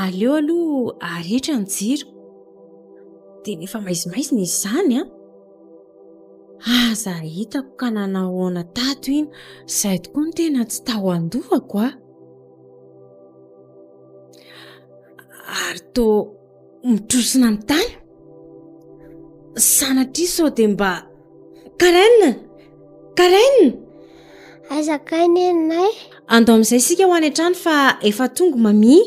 aleo aloha aretra ny jiro dia nefa maizimaizina izy izany aza hitako ka nanahoana tato iny izay tokoa ny tena tsy taho andohako ary to mitrosina amin'ny tany sanatria sao dia mba karainina aizakainy enay andao amin'izay sika ho any an-trano fa efa tonga mami.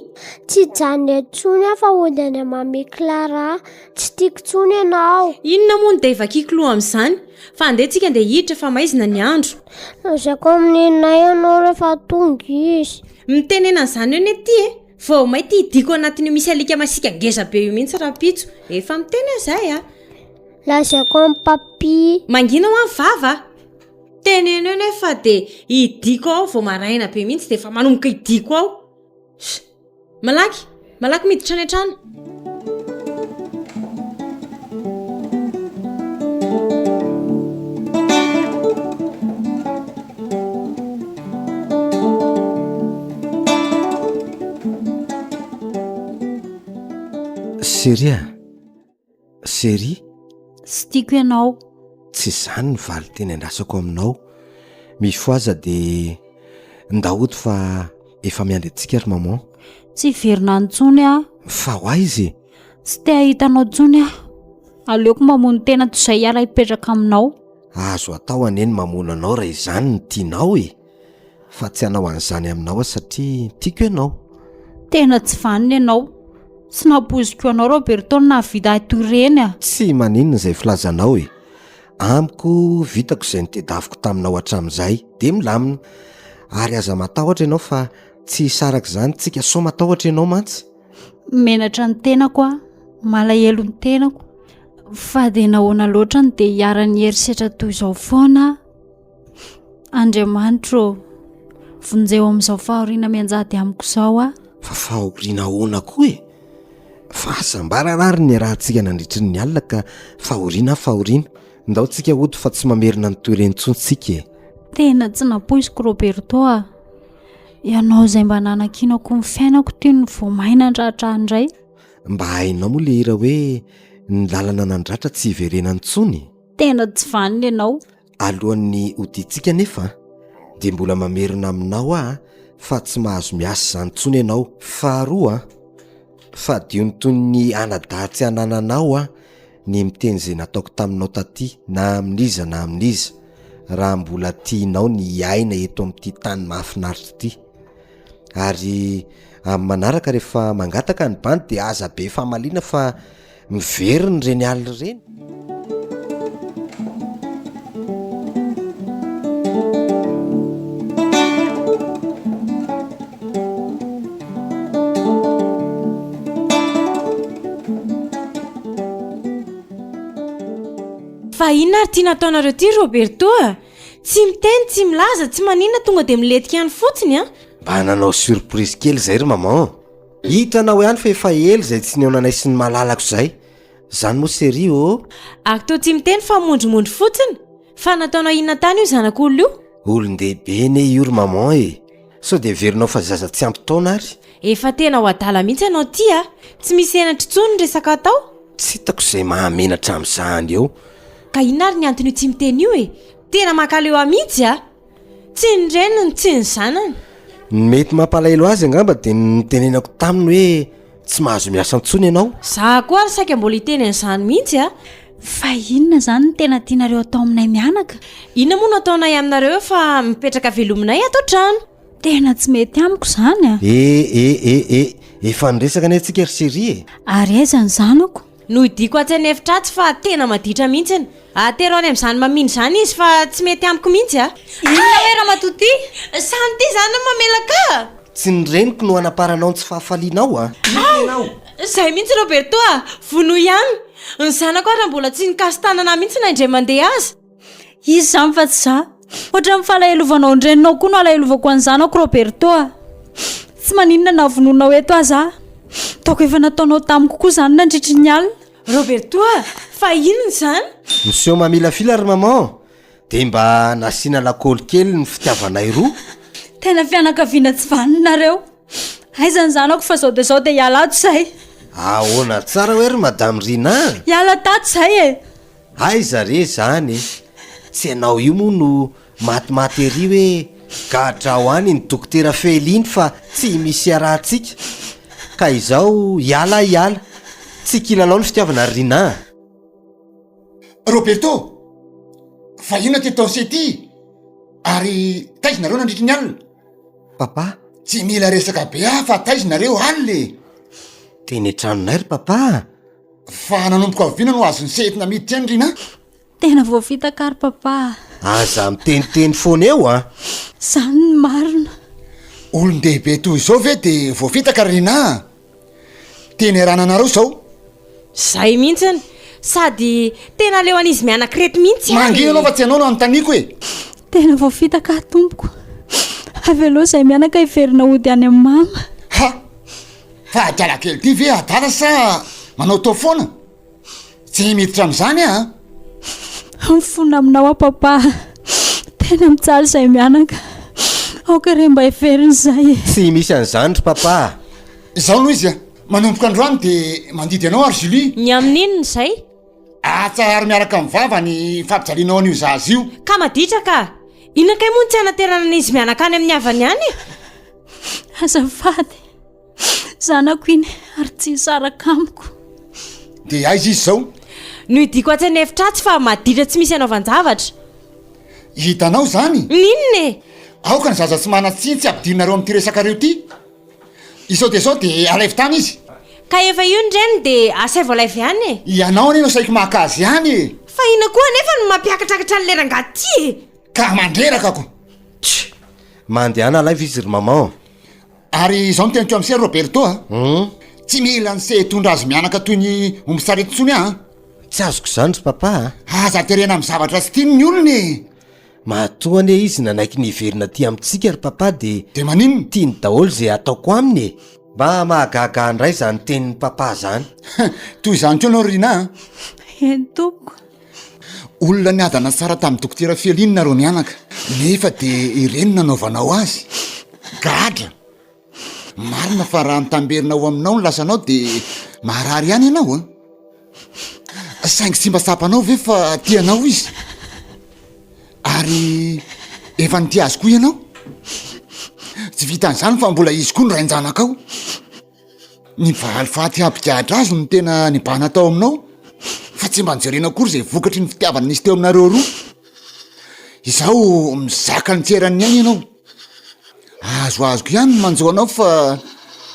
Tsy jany antsony aho fa ody any mami Clara, tsy tiako tsony ianao. Inona moa no dia vakikoloha amin'izany fa andehantsika andeha hiditra fa maizina ny andro. Azako amin'inay ianao rehefa tonga izy. Mitenena an'izany eo nety vao mainty hidiko anatin'io misy alika masika ngeza be io mihitsy rapitso. Efa miteny izay lazako amin'ny papi. Mangina ho amin'ny vava. Teneneo nefa dia hidiko ao vao maraina be mihitsy dia efa manomboka hidiko ao. Malaky miditra any an-trano. Seria sy tiako ianao. tsy izany ny valy teny andrasako aminao. Mifoaza dia ndahody fa efa miandry antsika ry maman. Tsy verina antsony fa ho aizy tsy te ahitanao tsony aleoko mamono tena toy izay ala hipetraka aminao. azo atao aneny mamono anao raha izany ny tianao fa tsy hanao an'izany aminao satria tiako ianao. Tena tsy vaniny ianao. Sy nampoziko anao Roberto navita atoreny tsy maninona izay filazanao amiko vitako izay nitedaviko taminao hatramin'izay dia milamina ary aza matahotra ianao fa tsy saraka izany tsika so matahotra ianao mantsy. Menatra ny tenako malahelo ny tenako fa dia nahoana loatra ny dia hiara-ny herisetra toy izao foana. Andriamanitro vonjeo amin'izao fahoriana mianjady amiko izao fa fahoriana ahoana koa fa asambararary ny rahantsika nandritry ny alina ka fahoriana ndao tsika ody fa tsy mamerina ny toerentsontsika. Tena tsy napoiziko Roberto ianao izay mba nanakinako ny fiainako teo ny voamaina andratra indray. Mba hainao moa le hira hoe ny lalana nandratra tsy hiverena ntsony. Tena tsy vaniny ianao. Alohan'ny odintsika nefa dia mbola mamerina aminao fa tsy mahazo miasa izany ntsony ianao. Faharoa fa diony toy ny anadatsy anananao ny miteny izay nataoko taminao taty na amin'iza raha mbola tianao ny aina eto amin'ity tany mahafinaritra ity. Ary amin'ny manaraka rehefa mangataka ny bany dia aza be famaliana fa miveriny reny alina reny. Fa inona ary tiana ataonareo ty Roberto tsy miteny tsy milaza tsy maninona tonga dia miletika ihany fotsiny mba nanao surprise kely izay ry maman. Hitanao ihany fa efa ely izay tsy neonanay sy ny malalako izay izany moa serio akto tsy miteny fa mondromondry fotsiny fa nataonao inona tany io zanak'olona io. Olon-dehibe ne io ry maman so dia verinao fa zaza tsy ampy taona ary. Efa tena ho adala mihitsy ianao ty tsy misy enatra intsony ny resaka atao. Tsy hitako izay mahamenatra amin'izany eo. Ka inona ary ny antony io tsy miteny io tena makaleo amihitsy tsy ny reniny tsy ny zanany. Mety mampalahelo azy angamba dia nitenenako taminy hoe tsy mahazo miasa ntsony ianao. Za koa ary saika mbola hiteny an'izany mihitsy fa inona izany no tena tianareo atao aminay mianaka. Inona moa no ataonay aminareo fa mipetraka velominay ato trano. Tena tsy mety amiko izany efa niresaka ny antsika ry serie ary aiza ny zanako no idiko atsy ny efitratsy fa tena maditra mihitsy atero any amin'izany maminy izany izy fa tsy mety amiko mihitsy inona hoe Ramatoty sany ty zany mamelaka tsy ny reniko no anaparanao tsy fahafalianao izay mihitsy Roberto vono ihany ny zanako raha mbola tsy nikasotanana mihitsy na indray mandeha azy. Izy izany fa tsy za ohatra ny falahelovanao ny reninao koa no alahelovako any zanako Roberto tsy maninona na vononao eto aza taoko efa nataonao tamiko koa izany nandritry ny alina. Roberto fa inona izany miseho mamilafila ry maman dia mba nasiana lakôly kely ny fitiavanay roa. Tena fianakaviana tsy vaninareo aiza ny zanako fa zao dia hiala ato izay. Ahoana tsara hoe ry madame Rina hiala tato izay aiza re zany tsy ianao io moa no matimaty ery hoe gadra ho any ny dokotera Feliny fa tsy misy arahantsika ka izao hiala tsy kilalao ny fitiavana Rina. Roberto fa inona ty taonse ty ary taizanareo nandritry ny alina papa tsy mila resaka be fa taizynareo any le teny antranonay ry papa fa nanomboka avina no azo ny setina miditra any rina tena voavitakary papa aza miteniteny foana eo a zany ny marina olon-dehibe toy izao ve de voafitaka rina teny rananareo zao zay mihitsiny sady tena leo an'izy mianakirety mihitsy mangino anao fa tsy anao no anontaniako e tena voafitaka tompoko avy aloha zay mianaka hiverina ody any amin'ny mama ha fa adala kely ty ve adala sa manao tao foana tsy miditra am'izany a mifona aminao a papa tena mitsaly zay mianaka aoka re mba hiveriny zay tsy misy an'izany ry papa izao noho izy a manomboka androany de mandidy anao ary Julie ny amin'inony zay atsahary miaraka amin'ny vava ny fampijalianao an'io zazy io ka maditra ka inakay moa ny tsy anaterana an'izy mianaka any amin'ny havany any azafady zanako iny ary tsy hisaraka amiko de aiza izy zao no idiko atsy ny efitratsy fa maditra tsy misy anaovan-javatra hitanao zany ninone aoka ny zaza tsy manatsiny tsy ampidirinareo amin'ty resakareo ty izao de zao de alaivitany izy ka efa io ny reny de asay voalaivy ihany e ianao aneno saiko mahakazy ihany e fa ina koa nefa no mampiakatrakatra ny lerangaty ty e ka mandreraka ko mandehana laiva izy ry maman ary izao no tena to am'se Roberto a tsy mila ny setondra azy mianaka toy ny omby sarety tsony a tsy azoko zany ry papa aza terena amin'ny zavatra sy tiany ny olona e matoany e izy nanaiky niverina ty amintsika ry papa de maninona tiany daholo zay ataoko aminy e mba mahagaga ndray zany tenin'ny papa zany toy izany ko anao rina eny tompoko olona ny adana tsara tamin'ny dokotera Feline nareo mianaka nefa de ireny nanaovanao azy gadra marina fa raha nitamberinao aminao ny lasanao de maharary ihany ianao a saingy tsy mba sapanao ve fa tianao izy ary efa nity azy koa ianao tsy vitan'izany fa mbola izy koa ny rainjanakao ny valifaty ampigahatra azy no tena nibana tao aminao fa tsy mba nijerena akory zay vokatry ny fitiavana nisy teo aminareo roa izao mizaka ny tserany ihany ianao azoazoko ihany ny manjo anao fa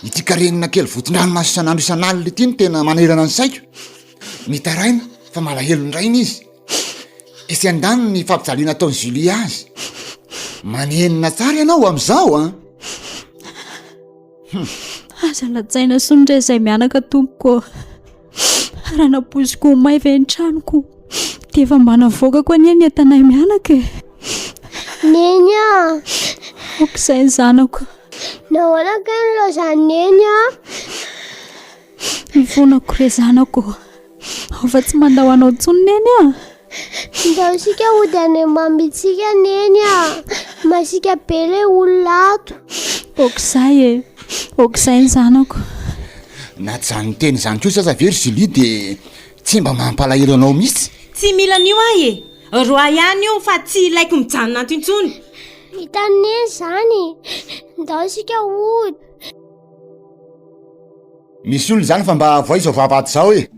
ity karenina kely votin-dranomaso isan'andro isan'alina ity no tena manerana ny saiko mitaraina fa malahelo ndrainy izy isy andany ny fampijaliana ataon'ny Julie azy manenina tsara ianao am'izao a aza latsaina sonindray zay mianaka tompoko raha napoziko may ve ny tranoko de efa mba navoaka koa ania ny entanay mianaka e neny a okizay ny zanako nahoana ka ny lozany neny a mivonako re zanako ao fa tsy mandao anao tsony neny a ndao sika ody any mamitsika neny a masika be le olona ato okizay e okizay ny zanako na tsy zany teny zany kosa za very Julie de tsy mba mampalahelo anao mihitsy tsy mila an'io ahy e roa ihany io fa tsy ilaiko mijanona ato intsony hitaneny zany ndao sika ody misy olona zany fa mba voaiza vavady zao e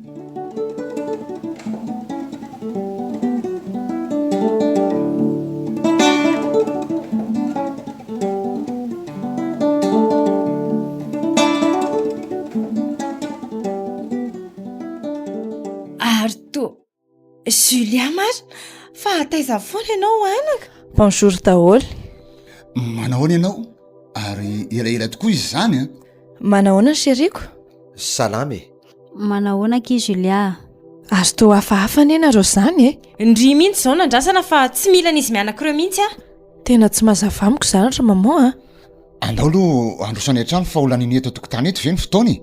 Julia mary fa taiza foana ianao anaka bonjour daholo manahoana ianao ary elaela tokoa izy zany a manahoana sheriko salamy manahoana ki Julia ary to hafahafa nenareo zany e ndry mihitsy zao nandrasana fa tsy mila n'izy mianakireo mihitsy a tena tsy mazavamiko zany ry maman a andao aloha androsany an-trano fa olaniny eto tokotany eto ve ny fotoany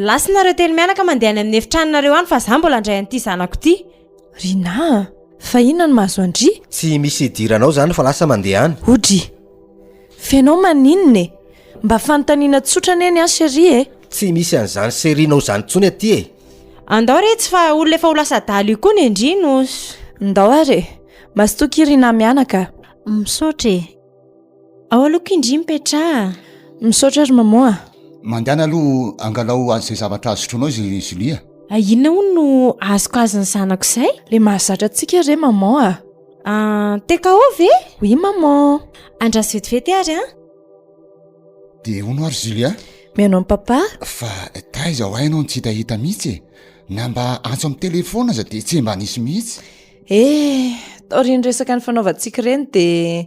lasinareo telo mianaka mandehany amin'ny efitranonareo any fa za mbola andray an'ity zanako ity rina fa inona no mahazo andry tsy misy idiranao zany fa lasa mandeha any odry fenao maninona e mba fanontaniana tsotra neny a seri e tsy misy an'izany serinao zany tsony aty e andao retsy fa olona efa ho lasa dalo io koa ny endrino ndao are mastoky rina mianaka misaotra e ao alohako indry mipetra misaotra ry maman mandehana aloha angalao azay zavatra azotronao izy Julia inona hono no azoko azony zanako izay le mahazatra antsika re maman teka ao ve oui maman andraso vetivety ary a dia hono ary Julia mihaino amin'ny papa fa taiza ho hainao ny tsy hitahita mihitsy na mba antso amin'ny telefona za dia tsy mba nisy mihitsy taoriany resaka ny fanaovantsika ireny dia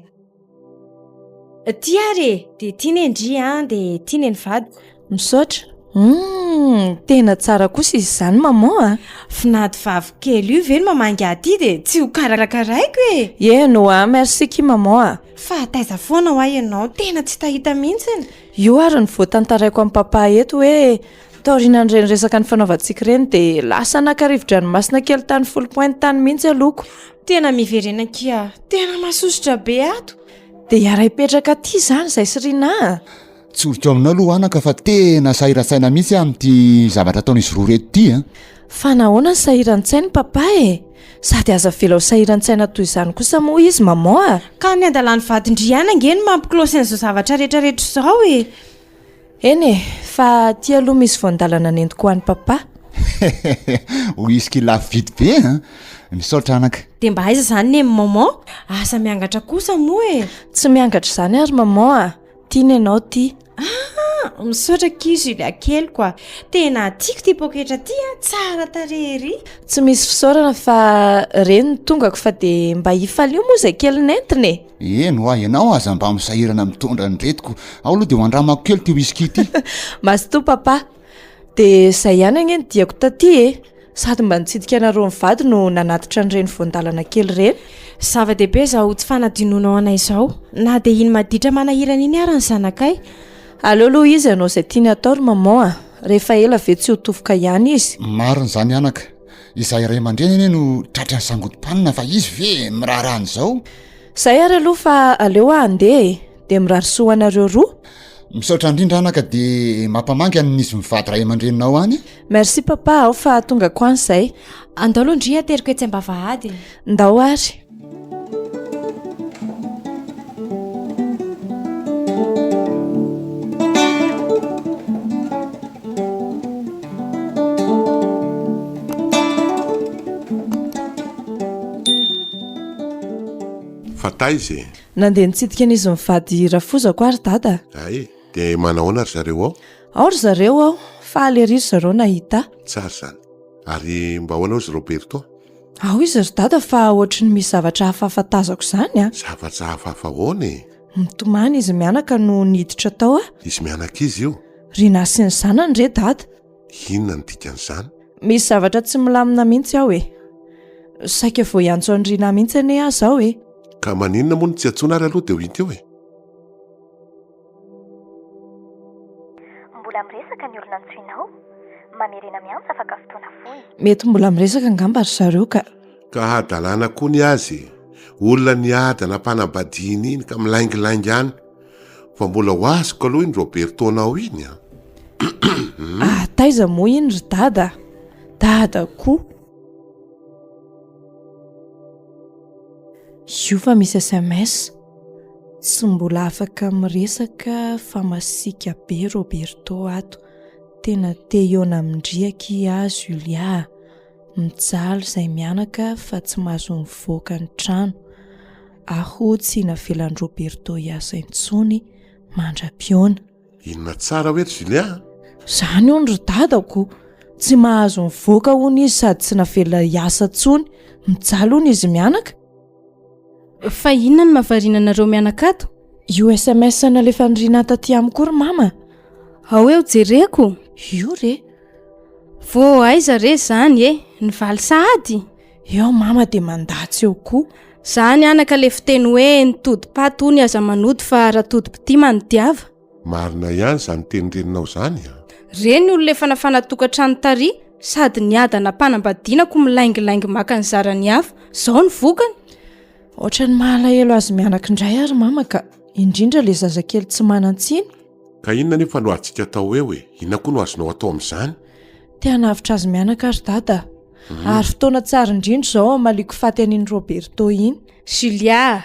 tia re dia tiany endry dia tiany ny vady misaotra tena tsara kosa izy izany maman finady vavokely io ve no mamangy aty dia tsy ho karakaraiko eno merci ki maman fa taiza foana ho ahy ianao tena tsy tahita mihitsiny io ary ny voatantaraiko amin'ny papa eto hoe taoriana nyreny resaka ny fanaovantsika ireny dia lasa nakarivo-dranomasina kely tany 10 point tany mihitsy aloko tena miverena kia tena masosotra be ato dia hiara hipetraka aty izany izay sirina tsorotro aminao aloha anaka fa tena sahirasaina mihitsy amin'ity zavatra ataon'izy roa reto ity fa nahoana ny sahiran-tsainy papa sady aza vela ho sahiran-tsaina toy izany kosa moa izy maman ka ny andalany vadindriana nge no mampiklosy an'izao zavatra rehetrarehetra izao eny fa ty aloha misy voandalana nentiko ho an'ny papa ho izy kilafo vidy be misaotra anaka dia mba aiza izany ny maman asa miangatra kosa moa tsy miangatra izany ary maman tiany ianao ty misaotra kizy kely koa tena tiako ty poketra ty tsara tarery tsy misy fisaorana fa reny ny tongako fa dia mba hifalio moa izay kely nentiny eno ianao aza mba misahirana mitondra ny retiko ao aloha dia hoandramako kely ty whisky ty masto papa dia izay ihany any ny diako taty sady mba nitsidika anareo mivady no nanatitra nyreny voandalana kely reny zava-dehibe zaho tsy fanadinonao anay izao na dia iny maditra manahirana iny ary ny zanakay aleo aloha izy ianao izay tiany atao ry maman rehefa ela ve tsy ho tofoka ihany izy marina izany anaka izahay ray aman-dreny eny no tratra ny sangotom-panina fa izy ve miraharany izao izay ary aloha fa aleo andeha dia mirarisoa anareo roa misaotra indrindra anaka dia mampamangy an'izy mivady ray aman-dreninao any merci papa ao fa tonga ko any izay andao aloha ndria teriko etsy ambavahady ndao ary fataizy nandeha nitsidika an'izy mivady rafozako ary dada ay dia manahoana ry zareo ao ry zareo ao fa alery zareo nahita tsara zany ary mba hoanao zy Roberto ao izy ry dada fa ohatry ny misy zavatra hafahafatazako izany zavatra hafahafa hoany mitomany izy mianaka no niditra tao izy mianaka izy io ry nasy ny zanany re dada inona ny dikan'izany misy zavatra tsy milamina mihitsy aho saika vao iantso an'rina mihitsy ane aza aho ka maninona moa no tsy atsona ary aloha dia ho hita eo mbola miresaka ny olona antsoinao mamerena miantso afaka fotoana fohy mety mbola miresaka angamba ry zareo ka hadalana koa ny azy olona ny adana mpanambadiany iny ka milaingilaingy any fa mbola ho azoko aloha iny Robertonao iny taiza moa iny ry dada koa io fa misy SMS tsy mbola afaka miresaka fa masika be Roberto ato tena te iona mindriaky Julia mijaly izay mianaka fa tsy mahazo mivoaka ny trano aho tsy navelan'ny Roberto hiasa intsony mandra-piona inona tsara hoe ry Julia izany ony ry dadako tsy mahazo mivoaka hony izy sady tsy navela hiasa intsony mijaly hony izy mianaka fa inona ny mahavarinanareo mianaka ato io SMS nalefa nyrina taty amiko ry mama ao eo jereko io re vo aiza re zany ny valy sahady eo mama dia mandatsy eo koa zany anaka le fiteny hoe nitodi-pato ny aza manody fa raha todi-pity manodiava marina ihany zany tenireninao zany reny olo le fanafana-tokantrano tary sady niadana mpanambadianako milaingilaingy maka ny zarany hafa zao ny vokany ohatra ny mahalahelo azy mianaka indray ary mama ka indrindra le zazakely tsy manan-tsiny ka inona nefa no antsika atao eo inona koa no azonao atao amin'izany te hanavitra azy mianaka ary dada ary fotoana tsara indrindra zao maliko faty an'iny Roberto iny Julia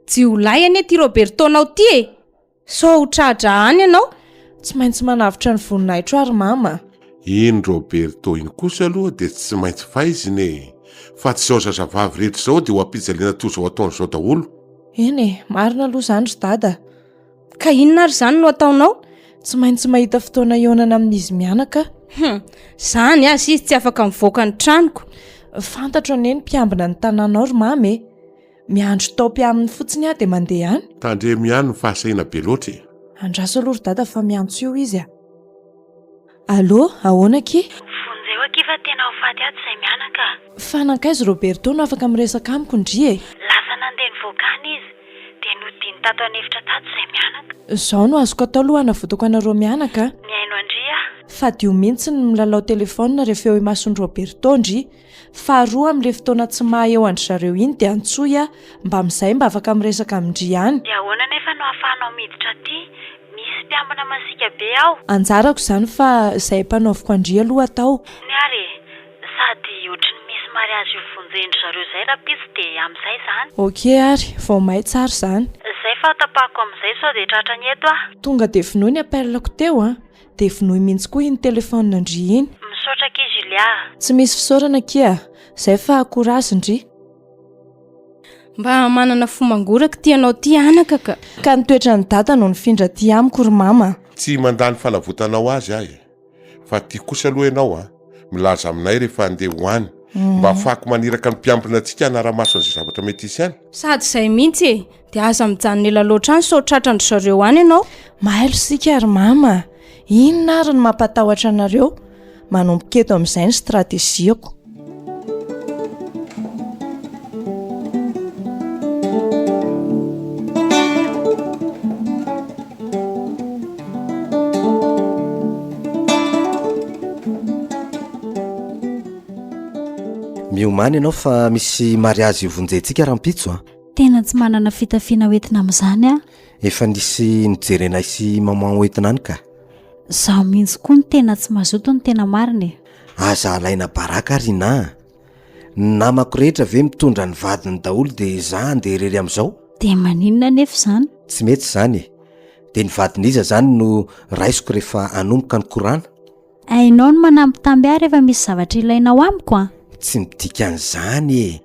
tsy ho lay anie ty Robertonao ty so ho trahadra any ianao tsy maintsy manavitra ny voninahitro ary mama iny Roberto iny kosa aloha dia tsy maintsy faiziny fa tsy zao zazavavy rehetra zao dia ho ampijaliana toy izao ataon'izao daholo eny marina aloha izany ry dada ka inona ary zany no ataonao tsy maintsy mahita fotoana ionana amin'izy mianaka. Zany azy izy tsy afaka mivoaka ny tranoko. Fantatra neny mpiambina ny tanànao ry mamy. Miandro taopy amin'ny fotsiny aho dia mandeha any. Tandremy ihany ny fahasahina be loatra. Andraso aloha ry dada fa miantso io izy a. Allo, ahoana ky? Vonjeo aky fa tena ho faty ato izay mianaka. Fanankaizy Roberto no afaka miresaka amiko ndry e. Lasa nandeha nivoakana izy dia nodiny tato anefitra tato izay mianaka. Izao no azoko atao aloha hanavotako anareo mianaka. Miaino andria. Fadio mihitsy ny milalao telefona rehefa eo imason'ny Roberto ndry. Faharoa amin'ilay fotoana tsy maha eo andry zareo iny dia antsoy a mba amin'izay mba afaka miresaka amindry ihany. Dia ahoana nefa no ahafahanao miditra aty? Misy mpiambina masika be ao. Anjarako izany fa izay mpanaoviko andry aloha atao. Ny ary sady ohatry ny misy mariazy vonjendry zareo izay rapitsy dia amin'izay izany. Okey ary, vao may tsara izany. Izay fa tapahako amin'izay sao dia tratra ny eto a. Tonga dia vinoy ny appelako teo a. Dia vinoy mihitsy koa iny telefona ndry iny. Misaotra k'i Julia. Tsy misy fisaorana kia. Izay fa korazy ndry. Mba manana fomangoraka tianao ty anaka ka. Ka nitoetra ny dada no nifindra ty amiko ry mama. Tsy mandany fanavotanao azy ahy. Fa ty kosa aloha ianao a milaza aminay rehefa andeha hoany. Mba afako maniraka ny mpiambina antsika anara-maso an'izay zavatra mety isy any. Sady izay mihitsy e. Dia aza mijanona ela loatra any sao tratrandry zareo any ianao. Mahailo sika ry mama. Inona ary ny mampatahotra anareo? Manomboka eto amin'izay ny strateziako. Miomany ianao fa misy mariazy vonjentsika rahampitso a. Tena tsy manana fitafiana hoentina amin'izany a. Efa nisy nijerenay sy maman hoentina any ka. Zaho mihitsy koa ny tena tsy mazoto ny tena marina. Aza alaina baraka ary na. Namako rehetra ve mitondra ny vadiny daholo dia za andeha irery amin'izao. Dia maninona nefa izany? Tsy mety izany e. Dia ny vadin'iza izany no raisiko rehefa hanomboka ny korana. Ainao no manampy tamby ahy rehefa misy zavatra ilainao amiko a. Tsy midika an'izany e.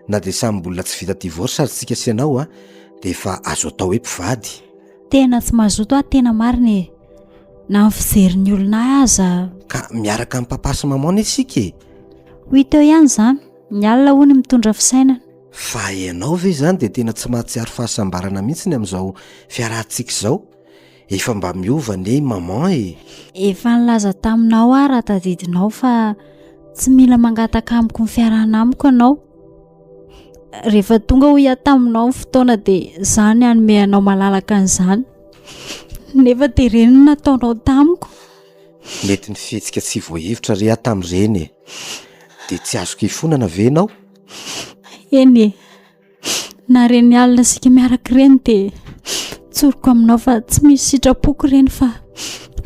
Na dia samy mbola tsy vita divorce ary tsika sy ianao a dia efa azo atao hoe mpivady. Tena tsy mazoto aho tena marina e. Na ny fijerin'ny olona aza. Ka miaraka amin'ny papa sy maman isika e. Hoy teo ihany izany. Ny alina hono mitondra fisainana. Fa ianao ve izany dia tena tsy mahatsiaro fahasambarana mihitsy ny amin'izao fiarahantsika izao. Efa mba miova ne maman e. Efa nilaza taminao aho raha tadidinao fa tsy mila mangataka amiko ny fiarahana amiko ianao. Rehefa tonga ho ia taminao ny fotoana dia izany hanome anao malalaka an'izany. Nefa dia ireny no nataonao tamiko. Mety ny fihetsika tsy voahevitra re tamin'ireny e. Dia tsy azoko hifonana ve ianao? Eny e. Na reny alina sika miaraka ireny dia tsoroko aminao fa tsy misy sitrapoko ireny fa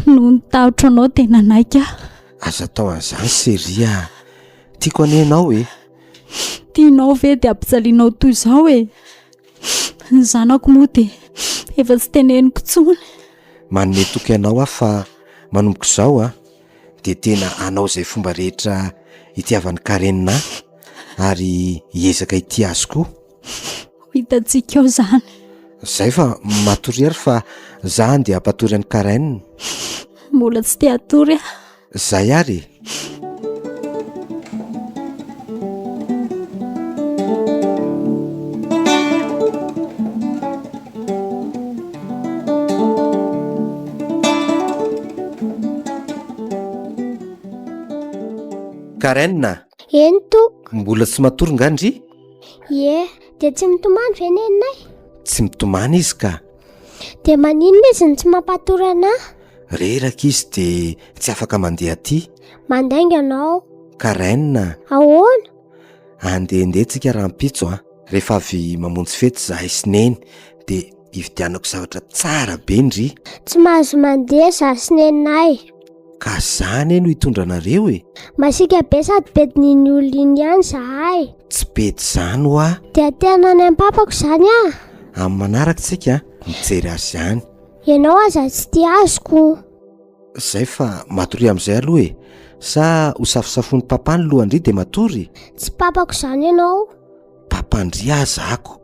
noho ny tahotra anao dia nanaika. Aza atao an'izany seria. Tiako ane ianao e. Tianao ve dia ampijalianao toy izao e. Ny zanako moa dia efa tsy teneniko intsony. Manome toky ianao aho fa manomboka izao a dia tena anao izay fomba rehetra itiavan'ny karenina ary hiezaka ity azy koa. Hitantsika eo izany. Izay fa matory ary fa za andeha hampatory an'ny karenina. Mbola tsy te hatory a. Zay ary. Karenina. Eny to. Mbola tsy matory ngandry? Ie, dia tsy mitomany ve nenay? Tsy mitomany izy ka. Dia maninona izy ny tsy mampatory anahy? Reraka izy dia tsy afaka mandeha aty. Mandainga anao. Karenina. Ahoana? Andehandehantsika rahampitso a. Rehefa avy mamonjy fety zahay sy neny dia hividianako zavatra tsara be ndry. Tsy mahazo mandeha za sy nenay. Ka zany no hitondra anareo e. Masika be sady bedin'iny olona iny ihany zahay. Tsy bedy izany ho a. Dia tena any am-papako izany a. Amin'ny manaraka tsika mijery azy ihany. Ianao aza tsy tia azoko. Izay fa matory amin'izay aloha e. Sa ho safosafony papany lohandry dia matory? Tsy papako izany ianao. Papandry aza ako.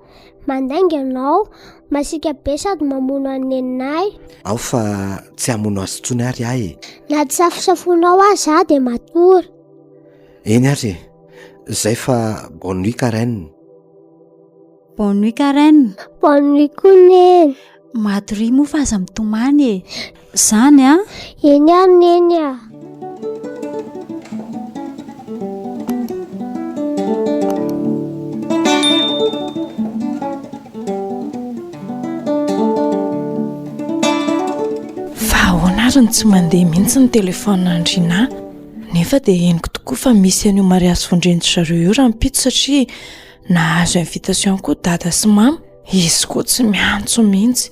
mandainga ianao masika be sady mamono anenay ao fa tsy hamono azy tsony ary ahy na tsy safosafonao azy za dia matory eny ary zay fa bonne nuit Karen. Bonne nuit Karen. Bonne nuit koa neny. Matory moa fa aza mitomany e. Zany a? Eny ary neny a. Ny tsy mandeha mihitsy ny telefona andrina nefa dia henoko tokoa fa misy an'io mariazy fondrenitra zareo io raha mipito satria nahazo invitation koa dada sy mama izy koa tsy miantso mihitsy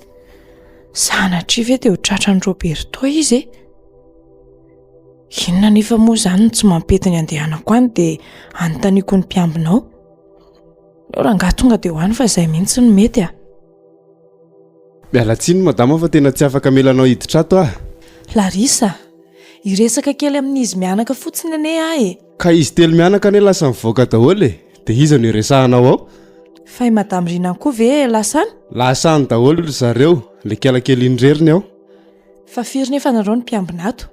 sanatria ve dia ho tratran'ny Roberto izy inona nefa moa zany no tsy mampety ny andehanako any dia anontaniako ny mpiambinao eo raha ngaha tonga dia hoany fa izay mihitsy no mety a. Mialatsiny madama fa tena tsy afaka melanao hiditra ato ah. Larisa, iresaka kely amin'izy mianaka fotsiny ane ahy. Ka izy telo mianaka ane lasa mivoaka daholo e. Dia iza no iresahanao ao? Fa i madame Rina koa ve lasany? Lasany daholo zareo, le kialakely indreriny ao. Fa firy nefa nareo ny mpiambinato?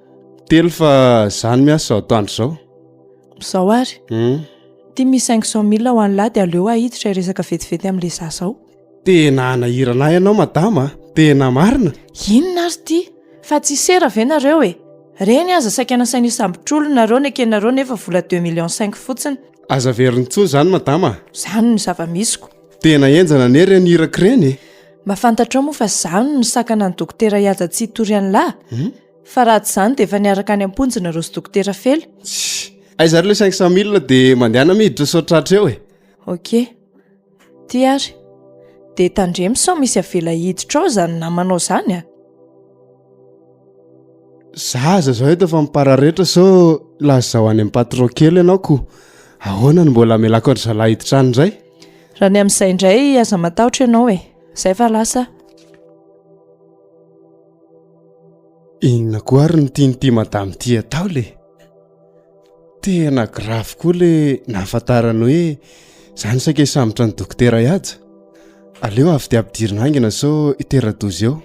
Telo fa zany miasa ao atoandro zao. Zao ary? Ty misy 500,000 ho an'lahy dia aleo ahiditra iresaka vetivety amin'ilay sasa ao. Tena anahirana ianao madama, tena marina. Inona ary ty? Fa tsy sera ve nareo e? Reny aza saika nasaina isambotr'olona nareo ny ekenareo nefa vola 2,5 millions fotsiny. Aza veriny tsony zany madama. Zany ny zava-misiko. Tena enjana nery any iraka reny. Mba fantatrao moa fa zany no sakana ny dokotera Iaja tsy tory an'lahy. Fa raha tsy zany dia efa niaraka any am-ponjy nareo sy dokotera Fely. Aiza ry le 500,000 dia mandehana miditra sotratra eo e. Ok. Ty ary. Dia tandremo sao misy avela hiditra ao zany namanao zany a. Zaza zao eto fa mipararetra sao lazao any amin'ny patron kely ianao ko. Ahoana no mbola amelako ry zalahy hiditra any indray? Raha ny amin'izay indray aza matahotra ianao e. Zay fa lasa. Inona koa ary ny tianyty madame ty atao le? Tena grave koa le nahafantarany hoe zany saika hisambotra ny dokotera Iaja. Aleo avy dia ampidirina angina sao itera-dozy eo.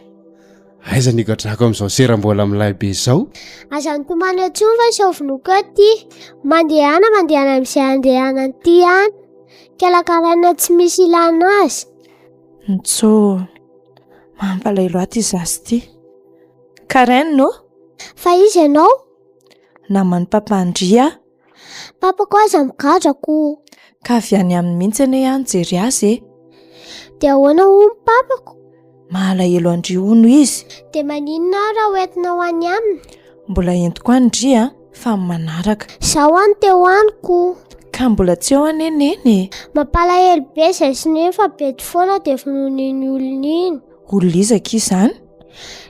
Aiza nigadrako amin'izao sera mbola milay be izao? Aza nitomany antsony fa saovinoka ty. Mandehana amin'izay andehanany ty any. Kalakaraina tsy misy ilana azy. Ntsô, mampalay loatra izazy ty. Karen no? Fa izy ianao? Namany papa Andria. Papa ko aza migadrako. Ka avy any amin'ny mihitsy ane any jery azy e. Dia ahoana hono papako? Malahelo Andria hono izy. Dia maninona raha hoentina ho any aminy? Mbola entiko Andria fa manaraka. Zaho any teo aniko. Ka mbola tsy eo aneneny. Mampalahelo be izay sy nefa bety foana dia vonon'iny olona iny. Olona izaka izany?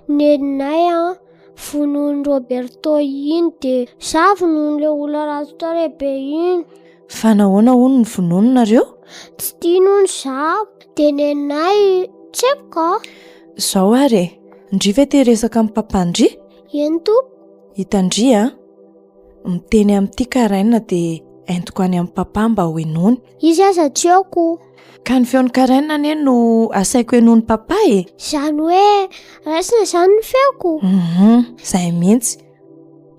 Neninay vonoan'i Roberto iny dia za vonon'ilay olona ratotra lehibe iny. Fa nahoana hono ny vononareo? Tsy tiano ny zaho. Dia neninay tsy haiko. Zao ary e, Ndry ve te resaka amin'ny papa Andria? Eny tompo. Hitandria miteny amin'ity Karaina dia entiko any amin'ny papa mba ho enony. Izy aza tsy aoko. Ka ny feon'ny Karaina ane no asaiko enony papa e. Zany hoe raisina zany ny feoko. Zay mihitsy.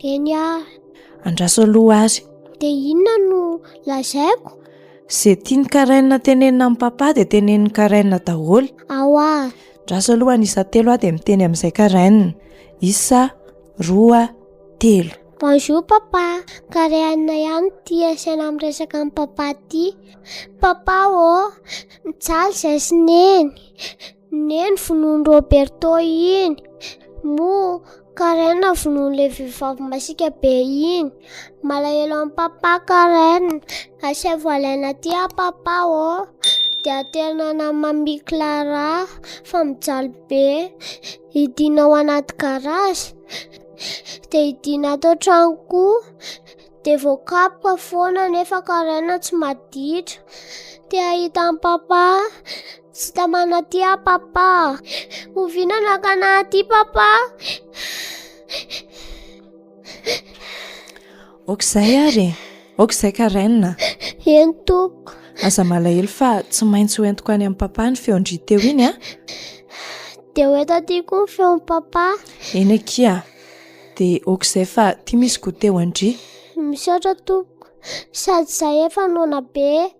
Eny ary. Andraso aloha ary. Dia inona no lazaiko? Zay tiany Karaina tenenina amin'ny papa dia teneniny Karaina daholo. Ao ary. Andraso aloha anisa telo aho dia miteny amin'izay Karaina. Isa, roa, telo. Bonjour papa. Karaina ihany ty asaina amin'ny resaka amin'ny papa ty. Papa mitsaly izay sy neny. Neny vonoan'i Roberto iny. Mo Karaina vonoan'ilay vehivavy masika be iny. Malahelo amin'ny papa Karaina. Asay voalaina ty papa dia aterina mami Clara fa mijaly be. Hidina ao anaty garage. Dia hidina ato tranoko. Dia voakapoka foana nefa Karaina tsy maditra. Dia ahita amin'ny papa. Tsy tamana ty papa. Oviana nakana ty papa. Okizay ary. Okizay Karaina. Eny tompo. aza malahelo fa tsy maintsy hoentiko any amin'ny papa ny feondry teo iny a. Dia hoeto aty koa ny feon'ny papa. Eny akia dia okizay fa tia misy goûté andry. Misaotra tompoko, sady zahay efa nona be.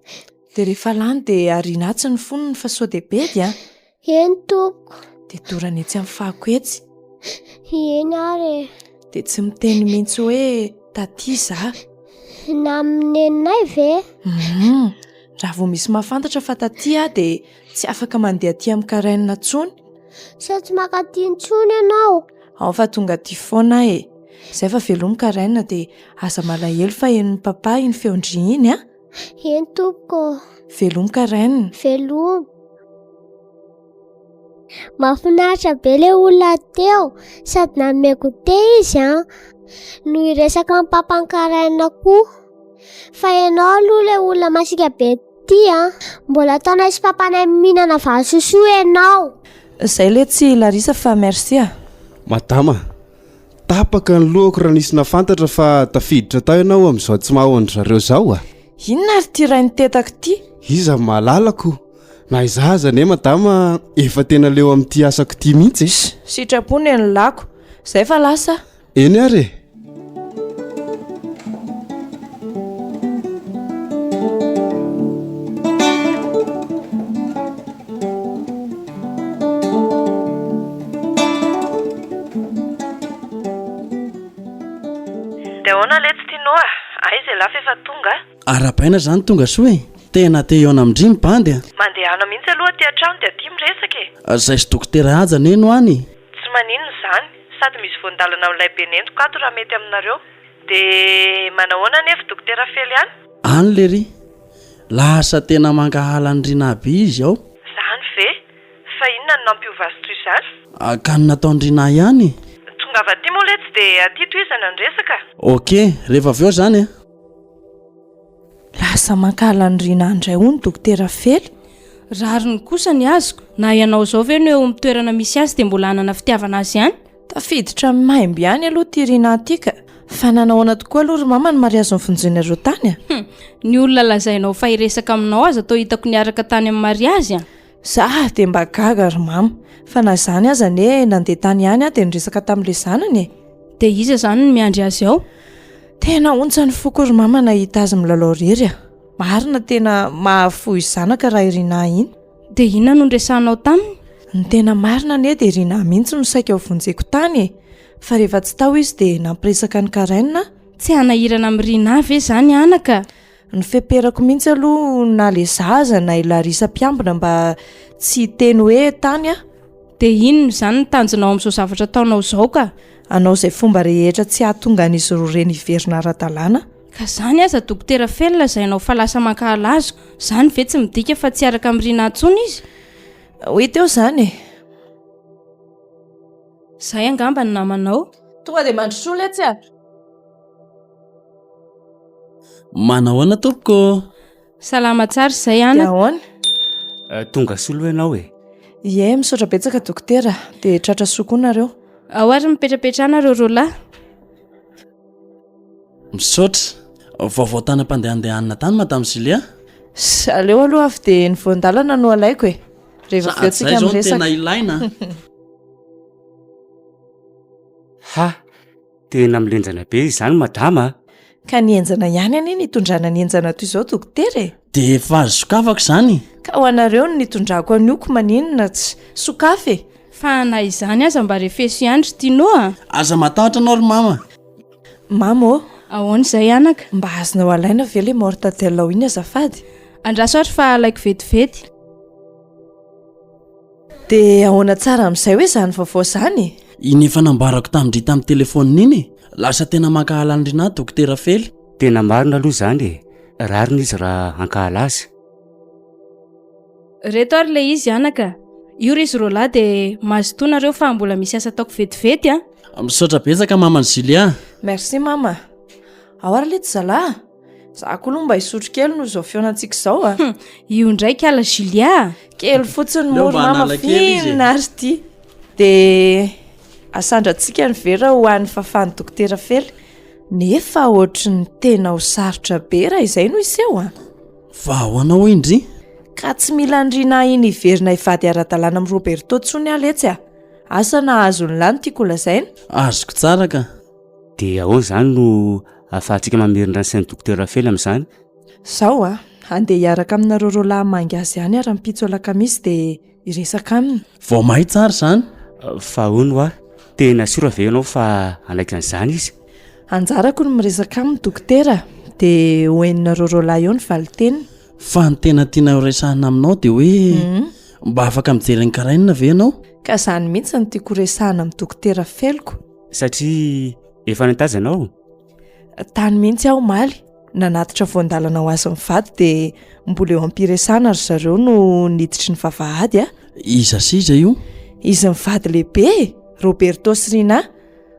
Dia rehefa lany dia arinatsy ny fonony fa sao dia be dia. Eny tompoko. Dia dorany etsy amin'ny fako etsy. Eny ary. Dia tsy miteny mihitsy hoe taty za. Na amin'ny neninay ve? Raha vao misy mahafantatra fa taty dia tsy afaka mandeha aty amin'ny karainina tsony. Sa tsy makaty intsony ianao? Ao fa tonga aty foana e. Izay fa velomy karainina dia aza malahelo fa henon'ny papa iny feondry iny a. Eny tompoko. Velomy karainina. Velomy. Mahafinaritra be ilay olona teo, sady nanome goûté izy a. No iresaka amin'ny papany karainina koa. Fa ianao aloha ilay olona masika be ty a. Mbola ataonay sy papanay mihinana vary sosoa ianao. Izay le tsy Larisa fa merci a. Madama, tapaka ny lohako raha nisy nafantatra fa tafiditra tao ianao amin'izao tsy mahahondry zareo zao a. Inona ary ty raha nitetaka ty? Iza malalako. Na izaza ne madama efa tena leo amin'ity asako ty mihitsy. Sitrapony ny lako. Izay fa lasa. Eny ary. Dia ahoana le tsy tianao a? Aiza lafa efa tonga? Ara-paina zany tonga soa e. Tena te eo amin'ny ndrimy bandy a. Mandehana mihitsy aloha aty an-trano dia aty miresaka e. Zay sy dokotera aja neno any. Tsy maninona izany, sady misy voandalana amin'ilay benentiko ato raha mety aminareo. Dia manahoana nefa dokotera Fely any? Any le ry. Lasa tena mankahala ny rina aby izy ao. Zany ve? Fa inona no nampiovasy toy izany? Ka ny nataon-drina ihany. Tonga avy aty moa letsy dia aty toizana ny resaka. Okey, rehefa avy eo zany a. Lasa mankahala ny rina andray hono dokotera Fely. Rariny kosa ny azoko. Na ianao zao ve no eo amin'ny toerana misy azy dia mbola hanana fitiavana azy ihany? Tafiditra maimby ihany aloha ty rina atyka. Fa nanahoana tokoa aloha ry mama ny mariazo ny fonjonareo tany a. Ny olona lazainao fa hiresaka aminao aza atao hitako niaraka tany amin'ny mariazy a. Za dia mba gaga ry mama. Fa na zany aza ne nandeha tany ihany a dia niresaka tamin'ilay zanany. Dia iza zany ny miandry azy ao? Tena ontsany foko ry mama nahita azy milalao rery a. Marina tena mahafoy zanaka raha irina iny. Dia inona no nresanao taminy? Ny tena marina ne dia irina mihitsy no saika ho vonjeko tany. Fa rehefa tsy tao izy dia nampiresaka ny karainina. Tsy hanahirana amin'ny rina ve zany anaka? Ny feperako mihitsy aloha na le zaza na Larisa mpiambina mba tsy teny hoe tany a. Dia inona zany ny tanjonao amin'izao zavatra ataonao izao ka? Anao izay fomba rehetra tsy ahatonga an'izy roa reny hiverina ara-dalàna. Ka zany aza dokotera Fely lazainao fa lasa mankahala azo. Zany ve tsy midika fa tsy araka amin'ny rina intsony izy? Hoe teo zany. Zay angamba ny namanao. Tonga dia mandrosoa letsy a. Manahoana tompoko? Salama tsara izay ana. Ahoana? Tonga solo ianao e. Ie, misaotra betsaka dokotera. Dia tratra soa nareo. Ao ary mipetrapetrana rola. Misaotra. Vaovao tany ampandehandehanana tany madame Julia. Aleo aloha avy dia ny voandalana no alaiko e. Rehefa vetsika miresaka. Tena ilaina. Ha, tena milenjana be izany madama. Ka nienjana ihany any nitondrana nienjana toy izao dokotera e. Dia efa azo sokafako izany. Ka ho anareo no nitondrako anioko maninona tsy sokafe. Fa na izany aza mba refeso ihany ry tianao a. Aza matahotra anao ry mama. Mama ô. Ahoana izay anaka? Mba azonao alaina ve le mortadelle iny azafady? Andraso ohatra fa alaiko vetivety. Dia ahoana tsara amin'izay hoe zany vaovao zany? Iny efa nambarako tamindry tamin'ny telefonina iny. Lasa tena mankahala ny rina dokotera Fely. Tena marina aloha zany e. Rariny izy raha hankahala azy. Reto ary le izy anaka. Io ry izy rola dia mazotoanareo fa mbola misy asa ataoko vetivety a. Misaotra betsaka mamany Julia. Merci mama. Ao ary lety zalahy. Za koa aloha mba hisotro kely no izao feonantsika izao a. Io ndraiky ala Julia. Kely fotsiny moro mama fina ary ty. Dia asandratsika ny vera ho an'ny fafany dokotera Fely. Nefa ohatry ny tena ho sarotra be raha izay no iseho a. fa ahoanao indry ka tsy mila andriana iny iverina hivady ara-dalàna amin'ny Roberto tsony aletsy a asa nahazo ny lany tiako lazaina azoko tsara ka dia ahoana izany no ahafahantsika mamerina ny sain'ny dokotera Fely amin'izany zao a andeha hiaraka aminareo roalahy mangy azy ihany ara-mipitso alakamisy dia iresaka aminy vao mahay tsara izany fa hono a tena sora ve ianao fa anaikan'izany izy anjarako ny miresaka amin'ny dokotera dia hoeninareo roalahy eo ny valiteniny fa ny tena tiana resahana aminao dia hoe mba afaka mijery ny karainina ve ianao ka izany mihitsy ny tiako resahana amin'ny dokotera Feloko satria efa nitazanao tany mihitsy aho maly nanatitra voandalana ho azy mivady dia mbola eo ampiresahana ry zareo no niditry ny vavahady a iza siza io izy mivady lehibe Roberto sy Rina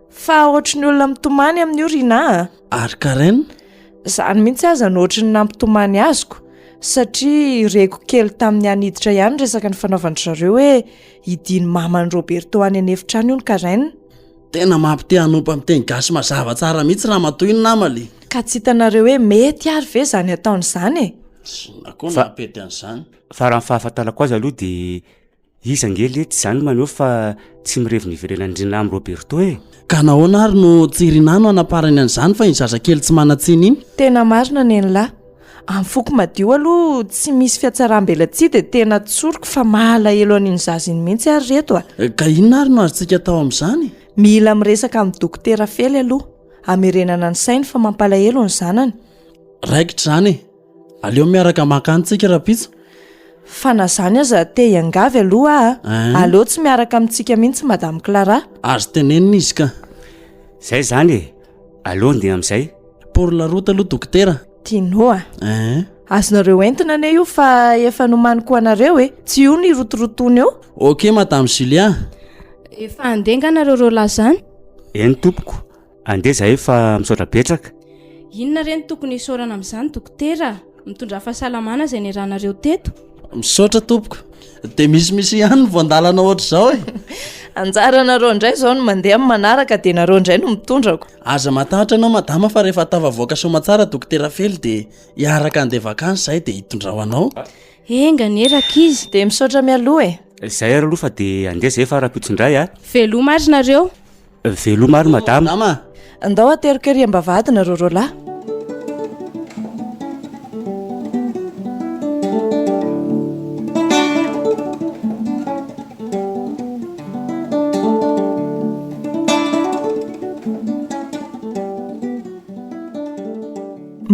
fa ohatry ny olona mitomany amin'io Rina ary karaina izany mihitsy aza ny ohatry ny nampitomany azoko satria reko kely tamin'ny aniditra ihany resaka ny fanaovany zareo hoe hidiny mamany Roberto any anefitra any io ny karaina tena mampite hanompo amin'ny teny gasy mazava tsara mihitsy raha matoy ny namale ka tsy hitanareo hoe mety ary ve zany ataon'izany e nakona napety an'izany fa raha ny fahafantarako azy aloha dia izy angely ety izany maneho fa tsy mirevy niverena indrina amin'ny Roberto e ka nahoana ary no tsy rinano anaparany an'izany fa izazakely tsy manatsiny iny tena marina nenlahy amin'ny foko madio aloha tsy misy fiatsaram-belatsia dia tena tsoriko fa mahalahelo an'iny zaziny mihitsy ary reto a ka inona ary no azontsika atao amin'izany mila miresaka amin'ny dokotera Fely aloha amerenana ny sainy fa mampalahelo ny zanany raikitra izany e aleo miaraka makantsika rapitso fa na zany aza te hiangavy aloha aleo tsy miaraka amintsika mihitsy madame Clara azo tenenina izy ka zay zany e aleo ndeha amin'izay por la route aloha dokotera tianao a azonareo entina ane io fa efa nomaniko anareo e tsy io ny rotorotony eo ok madame Julia efa andenga nareo roalahy zany eny tompoko andeha zahay efa misaotra betsaka inona reny tokony hisaorana amin'izany dokotera mitondra fahasalamana izay niranareo teto misaotra tompoko dia misy ihany voandalana ohatra izao e anjaranareo indray zao no mandeha amin'ny manaraka dia nareo indray no mitondrako aza matahatra anao madama fa rehefa tavavoaka somatsara dokotera Fely dia hiaraka andeha vakansy zahay dia hitondrao anao enga neraka izy dia misaotra mialoha e zay ary aloha fa dia andeha zay fa raha-pitsondray a velo mary nareo velo mary madama andao aterikery ambavady nareo roalahy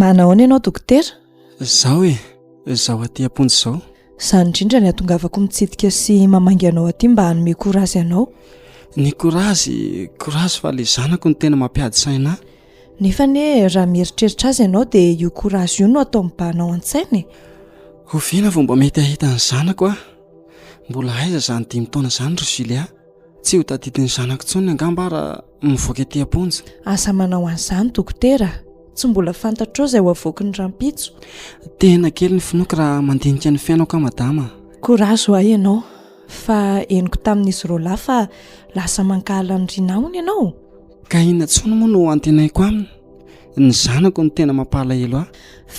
manahoana ianao dokotera zaho e zaho aty amponjy izao izany indrindra ny atongavako mitsidika sy mamangy anao aty mba hanome korazy anao ny korazy fa ilay zanako ny tena mampiady saina nefa ne raha mieritreritra azy ianao dia io korazy io no atao mibanao an-tsainy hoviana vao mba mety ahita ny zanako a mbola aiza zany 5 taona izany ry Julia tsy ho tadidiny zanako tsony angamba raha mivoaka aty amponjy asa manao an'izany dokotera tsy mbola fantatrao izay ho avoaky ny rampitso tena kely ny finoako raha mandinika ny fiainako a madama korazy ho ahy ianao fa eniko tamin'izy roalahy fa lasa mankahala ny rinahony ianao ka inona tsony moa no antenaiko aminy ny zanako ny tena mampalahelo ahy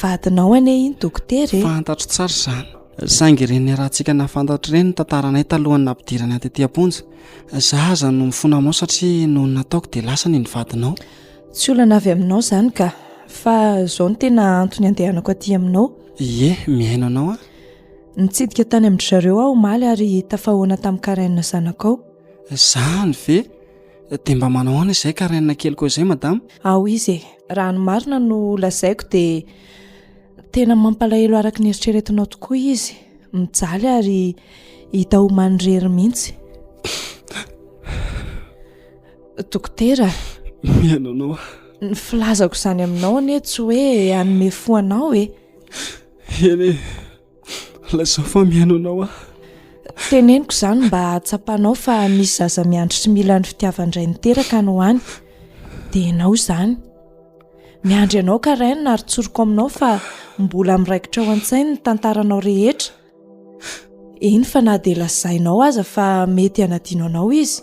vadinao ane iny dokotera e fantatro tsara izany saingy ireny rahantsika nahafantatra ireny tantaranay talohany nampidirany aty aty amponjy za aza no mifona mao satria no nataoko dia lasa ny vadinao tsy olana avy aminao izany ka fa izao no tena antony andehanako aty aminao ie miaino anao a nitsidika tany amin'ny zareo aho maly ary tafahoana tamin'ny karainina zanakao zany ve dia mba manao ahoana izay karainina kely koa izay madama ao izy e raha ny marina no lazaiko dia tena mampalahelo araka ny eritreretinao tokoa izy mijaly ary hita ho manrery mihitsy dokotera miaino anao ny filazako izany aminao ane tsy hoe hanome fo anao e eny lazao fa miaino anao a teneniko izany mba hatsapanao fa misy zaza miandry sy mila ny fitiavandray niteraka no hany dia ianao izany miandry anao karainina ary tsoroko aminao fa mbola miraikitra ao an-tsainy ny tantaranao rehetra eny fa na dia lazainao aza fa mety hanadino anao izy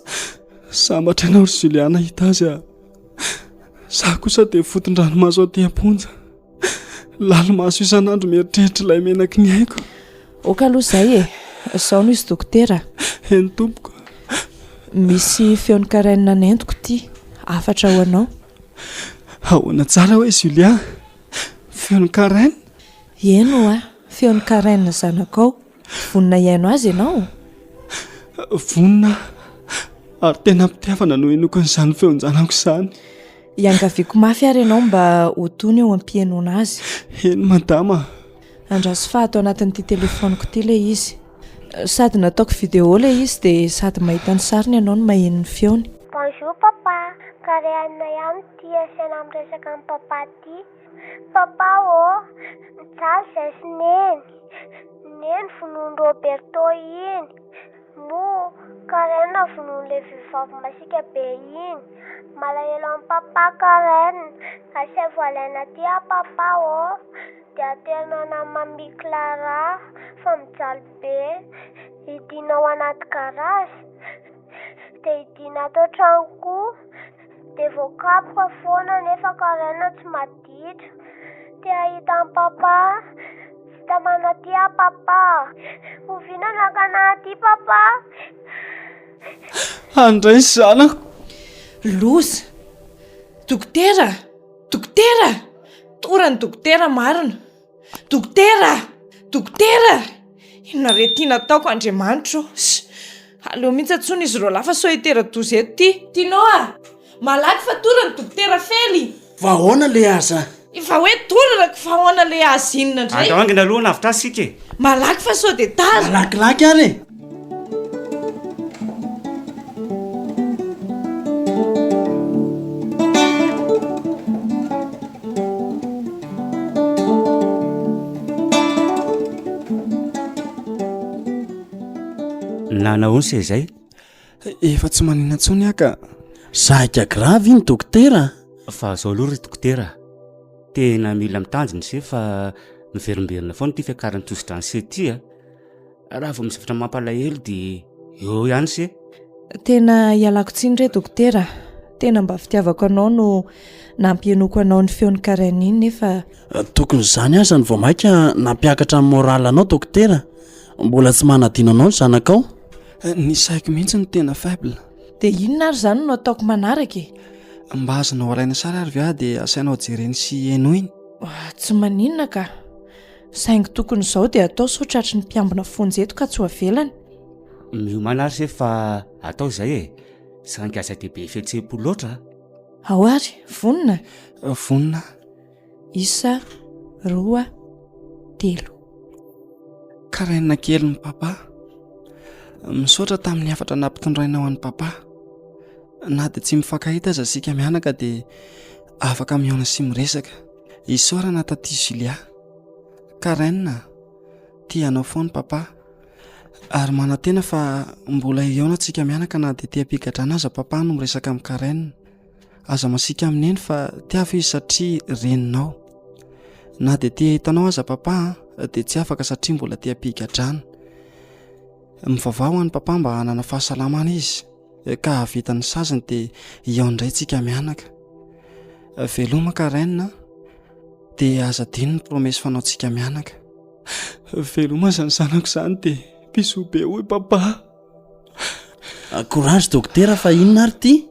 sambatra ianao ry Juliana hita azy a za kosa dia foton-dranomaso aty amponja lalomaso isan'andro mieritreritra ilay menaky ny haiko. Oka aloha izay izao no izy dokotera. Eny tompoko. Misy feony karaina nentiko ty, afatra ho anao. Ahoana tsara hoe Julia, feony karaina? Eno feony karaina zanakao. Vonina iaino azy ianao? Vonina, ary tena mpitiavana no enoko n'izany feon-janako izany. Iangaviako mafy ary ianao mba hotony eo am-piainona azy. Eny madama. Andraso fahato anatin'ity telefoniko ty le izy. Sady nataoko vidéo le izy dia sady mahita ny sariny ianao no maheno ny feony. Bonjour papa, karaina ihany ty asiana amin'ny resaka amin'ny papa ty. Papa mijaly izay sy neny vonoiny Roberto iny. Mo karaina vonoin'ilay vehivavy masika be iny. Malahelo amin'ny papa karaina. Asia voalaina ty papa dia atenana mami Clara fa mijaly be. Hidina ao anaty garage. Dia hidina ato tranoko. Dia voakapoka foana nefa karaina tsy maditra. Dia ahita amin'ny papa. Sitamana ty papa. Ovina nakana ty papa. Andray zanako. Loza. Dokotera. Dokotera. Torany dokotera marina. Dokotera. Dokotera. Inona retina ataoko Andriamanitra. Aleo mihitsy atsony izy roa lafa so hitera-doza eto ty. Tinoa. Malaky fa torany dokotera Fely. Vahoana le aza. Fa hoe torana fa hoana le azy inona ndray. Andahoangina aloha navitra sika. Malaky fa so de tara. Malakilaky ary. Nanao se zay? Efa tsy manina ntsony aka. Saika gravy iny dokotera. Fa zao aloha ry dokotera. Tena mila mitanjona se fa miverimberina foana ty fiakarany tosidra ny se ty raha vao misavatra mampalahelo dia eo ihany se. Tena ialako tsiny re dokotera. Tena mba fitiavako anao no nampienoko anao ny feony karaina iny nefa tokony izany aza ny vao maika nampiakatra amin'ny moraly anao dokotera. Mbola tsy manadino anao ny zanakao. Ny saiko mihitsy ny tena faible. Dia inona ary izany no ataoko manaraka? Mba azonao araina sara ary via dia asainao jereny sy eno iny. Tsy maninona ka. Saingy tokony izao dia atao sotratry ny mpiambina fonjeto ka tsy ho avelany. Miomana ary se fa atao izay saingy asa dehibe fihetseham-po loatra. Ao ary, vonina. Vonina. Isa, roa, telo. Karaina kely ny papa. Misaotra tamin'ny afatra nampitondrainao an'ny papa. Na dia tsy mifankahita aza sika mianaka dia afaka mihaona sy miresaka. Isaorana taty Julia. Karaina, tianao foana papa. Ary manantena fa mbola hihaona tsika mianaka na dia te-hampigadrana aza papa no miresaka amin'ny Karaina. Aza masika amin'eny fa tiavo izy satria reninao. Na dia te hitanao aza papa dia tsy afaka satria mbola te-hampigadrana. Mivavao any papa mba hanana fahasalamana izy ka havita ny sazany dia hihaona indray tsika mianaka. Veloma Karaina dia aza dino ny promesy fanaontsika mianaka. Veloma izany zanako izany dia mpisoa be hoy papa. Courage dokotera fa inona ary ty?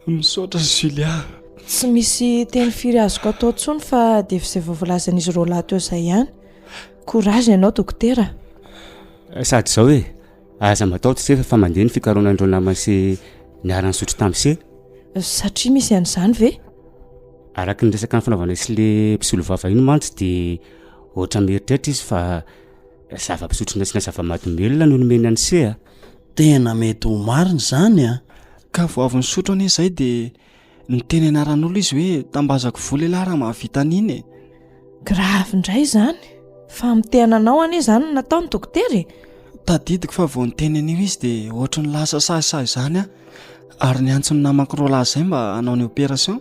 Misaotra Julia. Tsy misy teny firy azoko atao intsony fa dia izay voavolazan'izy roa lahy teo izay ihany. Courage ianao dokotera. Sady zao aza mataotra se fa mandeha ny fikaroanandreo namany se niarany sotro tamin'ny se. Satria misy an'izany ve? Araka ny resaka ny fanaovana sy le mpisolo vava iny mantsy dia ohatra mieritreritra izy fa zava-pisotrona sy na zava-mahadomelona no nomeny any se. Tena mety ho marina izany Ka vao avy nisotro anie izay dia ny teny anaran'olo izy hoe tambazako vola lehilahy raha mahavita an'iny. Gravy indray izany. Fa mitehana anao anie izany nataony dokotera. Tadidiko fa vao niteny an'io izy dia ohatra ny lasa sahisahy izany ary ny antsony namako roa lahy izay mba hanao ny opération.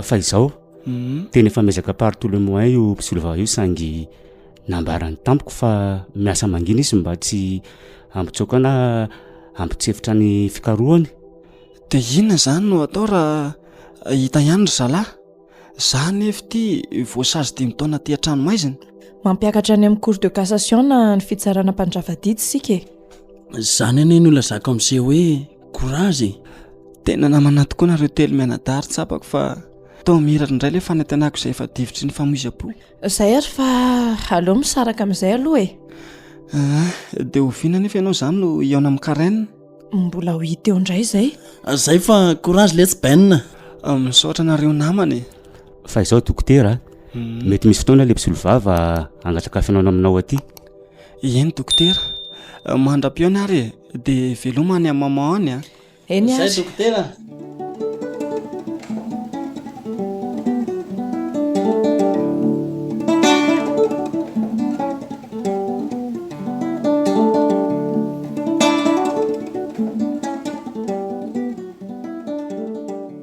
Fa izao teny efa mezaka par tout le mois io mpisolo vava io sangy nambarany tampoko fa miasa mangina izy mba tsy ambitsoaka na ambitsefitra ny fikarohany. Dia inona izany no atao raha hita ihany ry zalahy? Za nefa ty voasazy 5 taona ty an-tranomaizina. Mampiakatra any amin'ny cour de cassation na ny fitsarana mpandrafadidy sika. Zany ane no lazako amin'izay hoe courage. Tena namana tokoa nareo telo mianadary tsapako fa tao miratra indray le fanantenako izay efa divitry ny famoiza-po. Izay ary fa aleo misaraka amin'izay aloha e. Dia oviana nefa ianao izany no iaona amin'ny karaine. Mbola ho hita eo indray izay. Zay fa courage let's ben. Misaotra nareo namany. Fa izao dokotera, mety misy fotoana le mpisolovava angatrakafenao aminao aty. Eny dokotera, mandram-piona ary dia velomany amin'ny mama any a. Eny ary. Zay dokotera.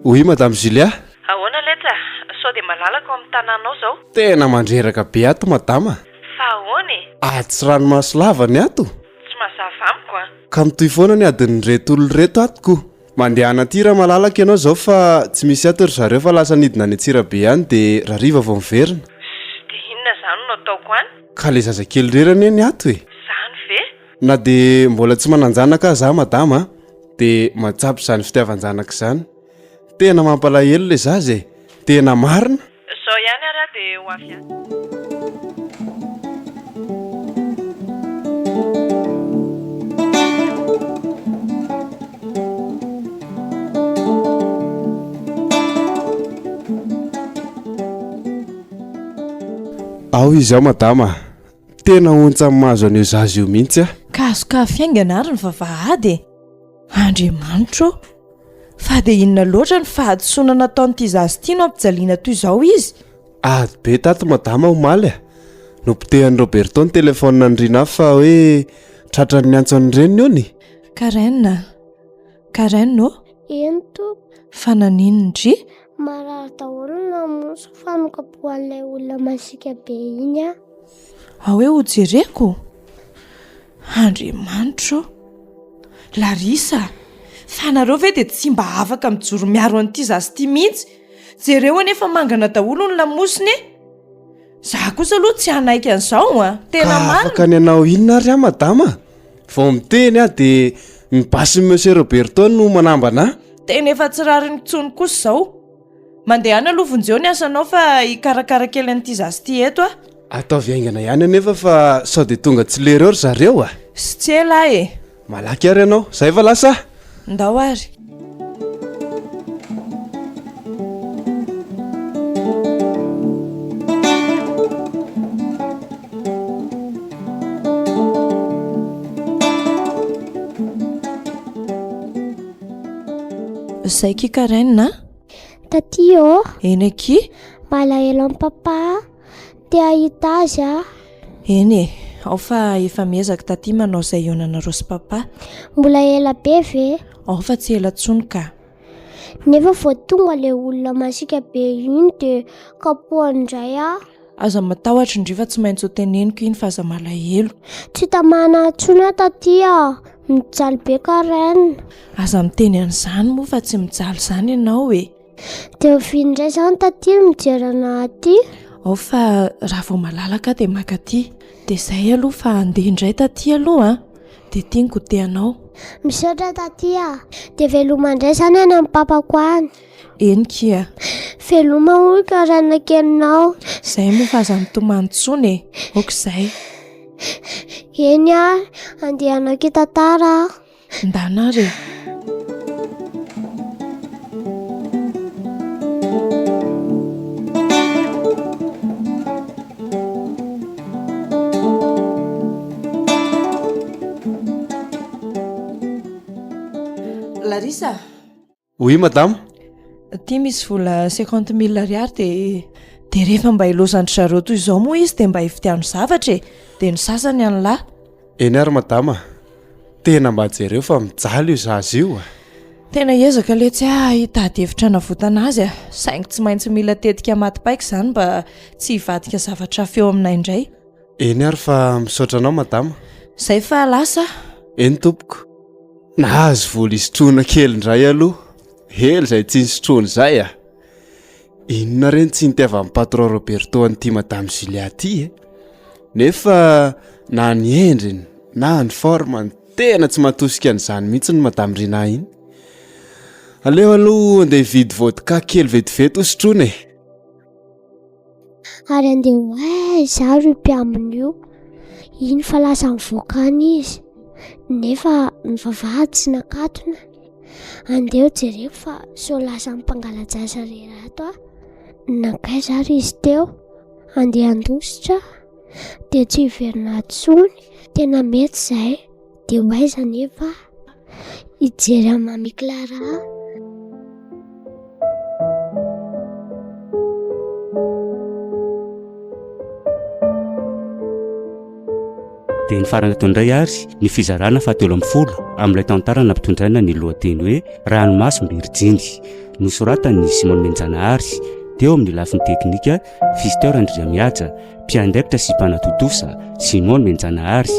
Oui, madame Julia. Ahoana leta? Sao dia malalaka ao amin'ny tanànao zao? Tena mandreraka be ato madama. Fa ahoana e? Tsy ranomasy lava ny ato. Tsy mazava amiko a. Ka mitoy foana ny adin'ny reto olona reto atoko. Mandeha anaty raha malalaka ianao zao fa tsy misy ato ry zareo fa lasa nidina any Antsirabe any dia rariva vao miverina. Dia inona izany no ataoko any? Ka le zazakely rerany eny ato e. Izany ve? Na dia mbola tsy mananjanaka za madama dia matsapy izany fitiavan-janaka izany. Tena mampalahelo le zaza e. Tena marina. Zao ihany ary dia ho avy any. Ao izy ao madama. Tena ontsa mahazo an'io zaza io mihitsy a. Kasoka fiaingana ary ny vavahady. Andriamanitro. Fa dia inona loatra ny fahadisoana nataon'ity zaza ity no ampijaliana toy izao izy? Ady be tato madama omaly a. Nopitehan'i Roberto ny telefônina andrina fa hoe tratrany ny antsony reniny io ni. Karaine. Karaine no? Eny tompo. Fa nanino ndry? Marary daholo namoso fa nokapohan'ilay olona masika be iny a. Hoe ho jereko? Andriamanitro. Larisa, fa nareo ve dia tsy mba afaka mijoro miaro an'ity zaza ity mihitsy? Jereo anefa mangana daholo ny lamosiny e. Za kosa aloha tsy hanaiky an'izao a. Tena marina. Afaka ny anao inona ary madama? Vao miteny a dia ny basin'i monsieur Roberto no manambana. Tena efa tsy rary ny tsony kosa izao. Mandeha any aloha vonjeo ny asanao fa hikarakara kely an'ity zaza ity eto a. Ataovy haingana ihany anefa fa sao dia tonga tsy lereo ry zareo a. Sy tsy ela e. Malaky ary ianao, zay fa lasa. Ndao ary. Zay ki Karaine? Taty ô. Eny aky? Malahelo amin'ny papa. Te ahita azy a. Eny e, ao fa efa miezaka taty manao izay ionanareo sy papa. Mbola ela be ve? Ao fa tsy ela tsony ka. Nefa vao tonga le olona masika be iny dia kapohany indray a. Aza matahotra indry fa tsy maintsy ho teneniko iny fa aza malahelo. Tsy tamana tsony a taty a. Mijaly be Karaine. Aza miteny an'izany moa fa tsy mijaly izany ianao e. Dia oviana indray izany taty mijerana aty. Ao fa raha vao malalaka dia maka aty. Dia izay aloha fa andeha indray taty aloha dia tianko teanao. Misaotra taty a. Dia veloma indray izany any amin'ny papako any. Eny kia. Veloma hoy Karaine kelinao. Izay moa fa aza mitomany tsony e. Okizay. Eny a, andehana kitantara. Ndana ary. Larisa. Oui madame. Ty misy vola 50 000 ariary dia rehefa mba ilozandry zareo toy izao moa izy dia mba hivitiano zavatra e. Dia ny sasany an'lahy. Eny ary madama. Tena mba jereo fa mijaly io zaza io a. Tena ezaka le tsy hitady hevitra navotana azy a. Saingy tsy maintsy mila tetika matipaika izany mba tsy hivadika zavatra feo aminay indray. Eny ary fa misaotra anao madama. Izay fa lasa. Eny tompoko. Nahazo vola isotroana kely indray aloha. Hely izay tsy nisotroany izay a. inona reny tsy nitiava amin'ny patron Roberto an'ity madame Julia ty nefa na ny endriny na ny formany tena tsy matosika an'izany mihitsy ny madame Rina iny. Aleo aloha andeha hividy vodka kely vetivety hosotrony Ary andeha hoay za ry mpiambina io. Iny fa lasa mivoakana izy. Nefa ny vavahady tsy nakatona. Andeha jereko fa so lasa mipangalatsasa rerato nakaiza ry izy teo. Andeha andositra dia tsy hiverina atsony. Tena mety zay. Dia hoaiza nefa hijery amin'ny Mamy Clara. Dia ny farana tao indray ary ny fizarana 70 amin'ilay tantara nampitondraina ny lohateny hoe Ranomasy Virginie nosoratan'ny Simone Menjanahary. Teo amin'ny lafiny teknika Fisteur Andriamiaja, mpiandraikitra sy mpanatotosa Simone Menjanahary,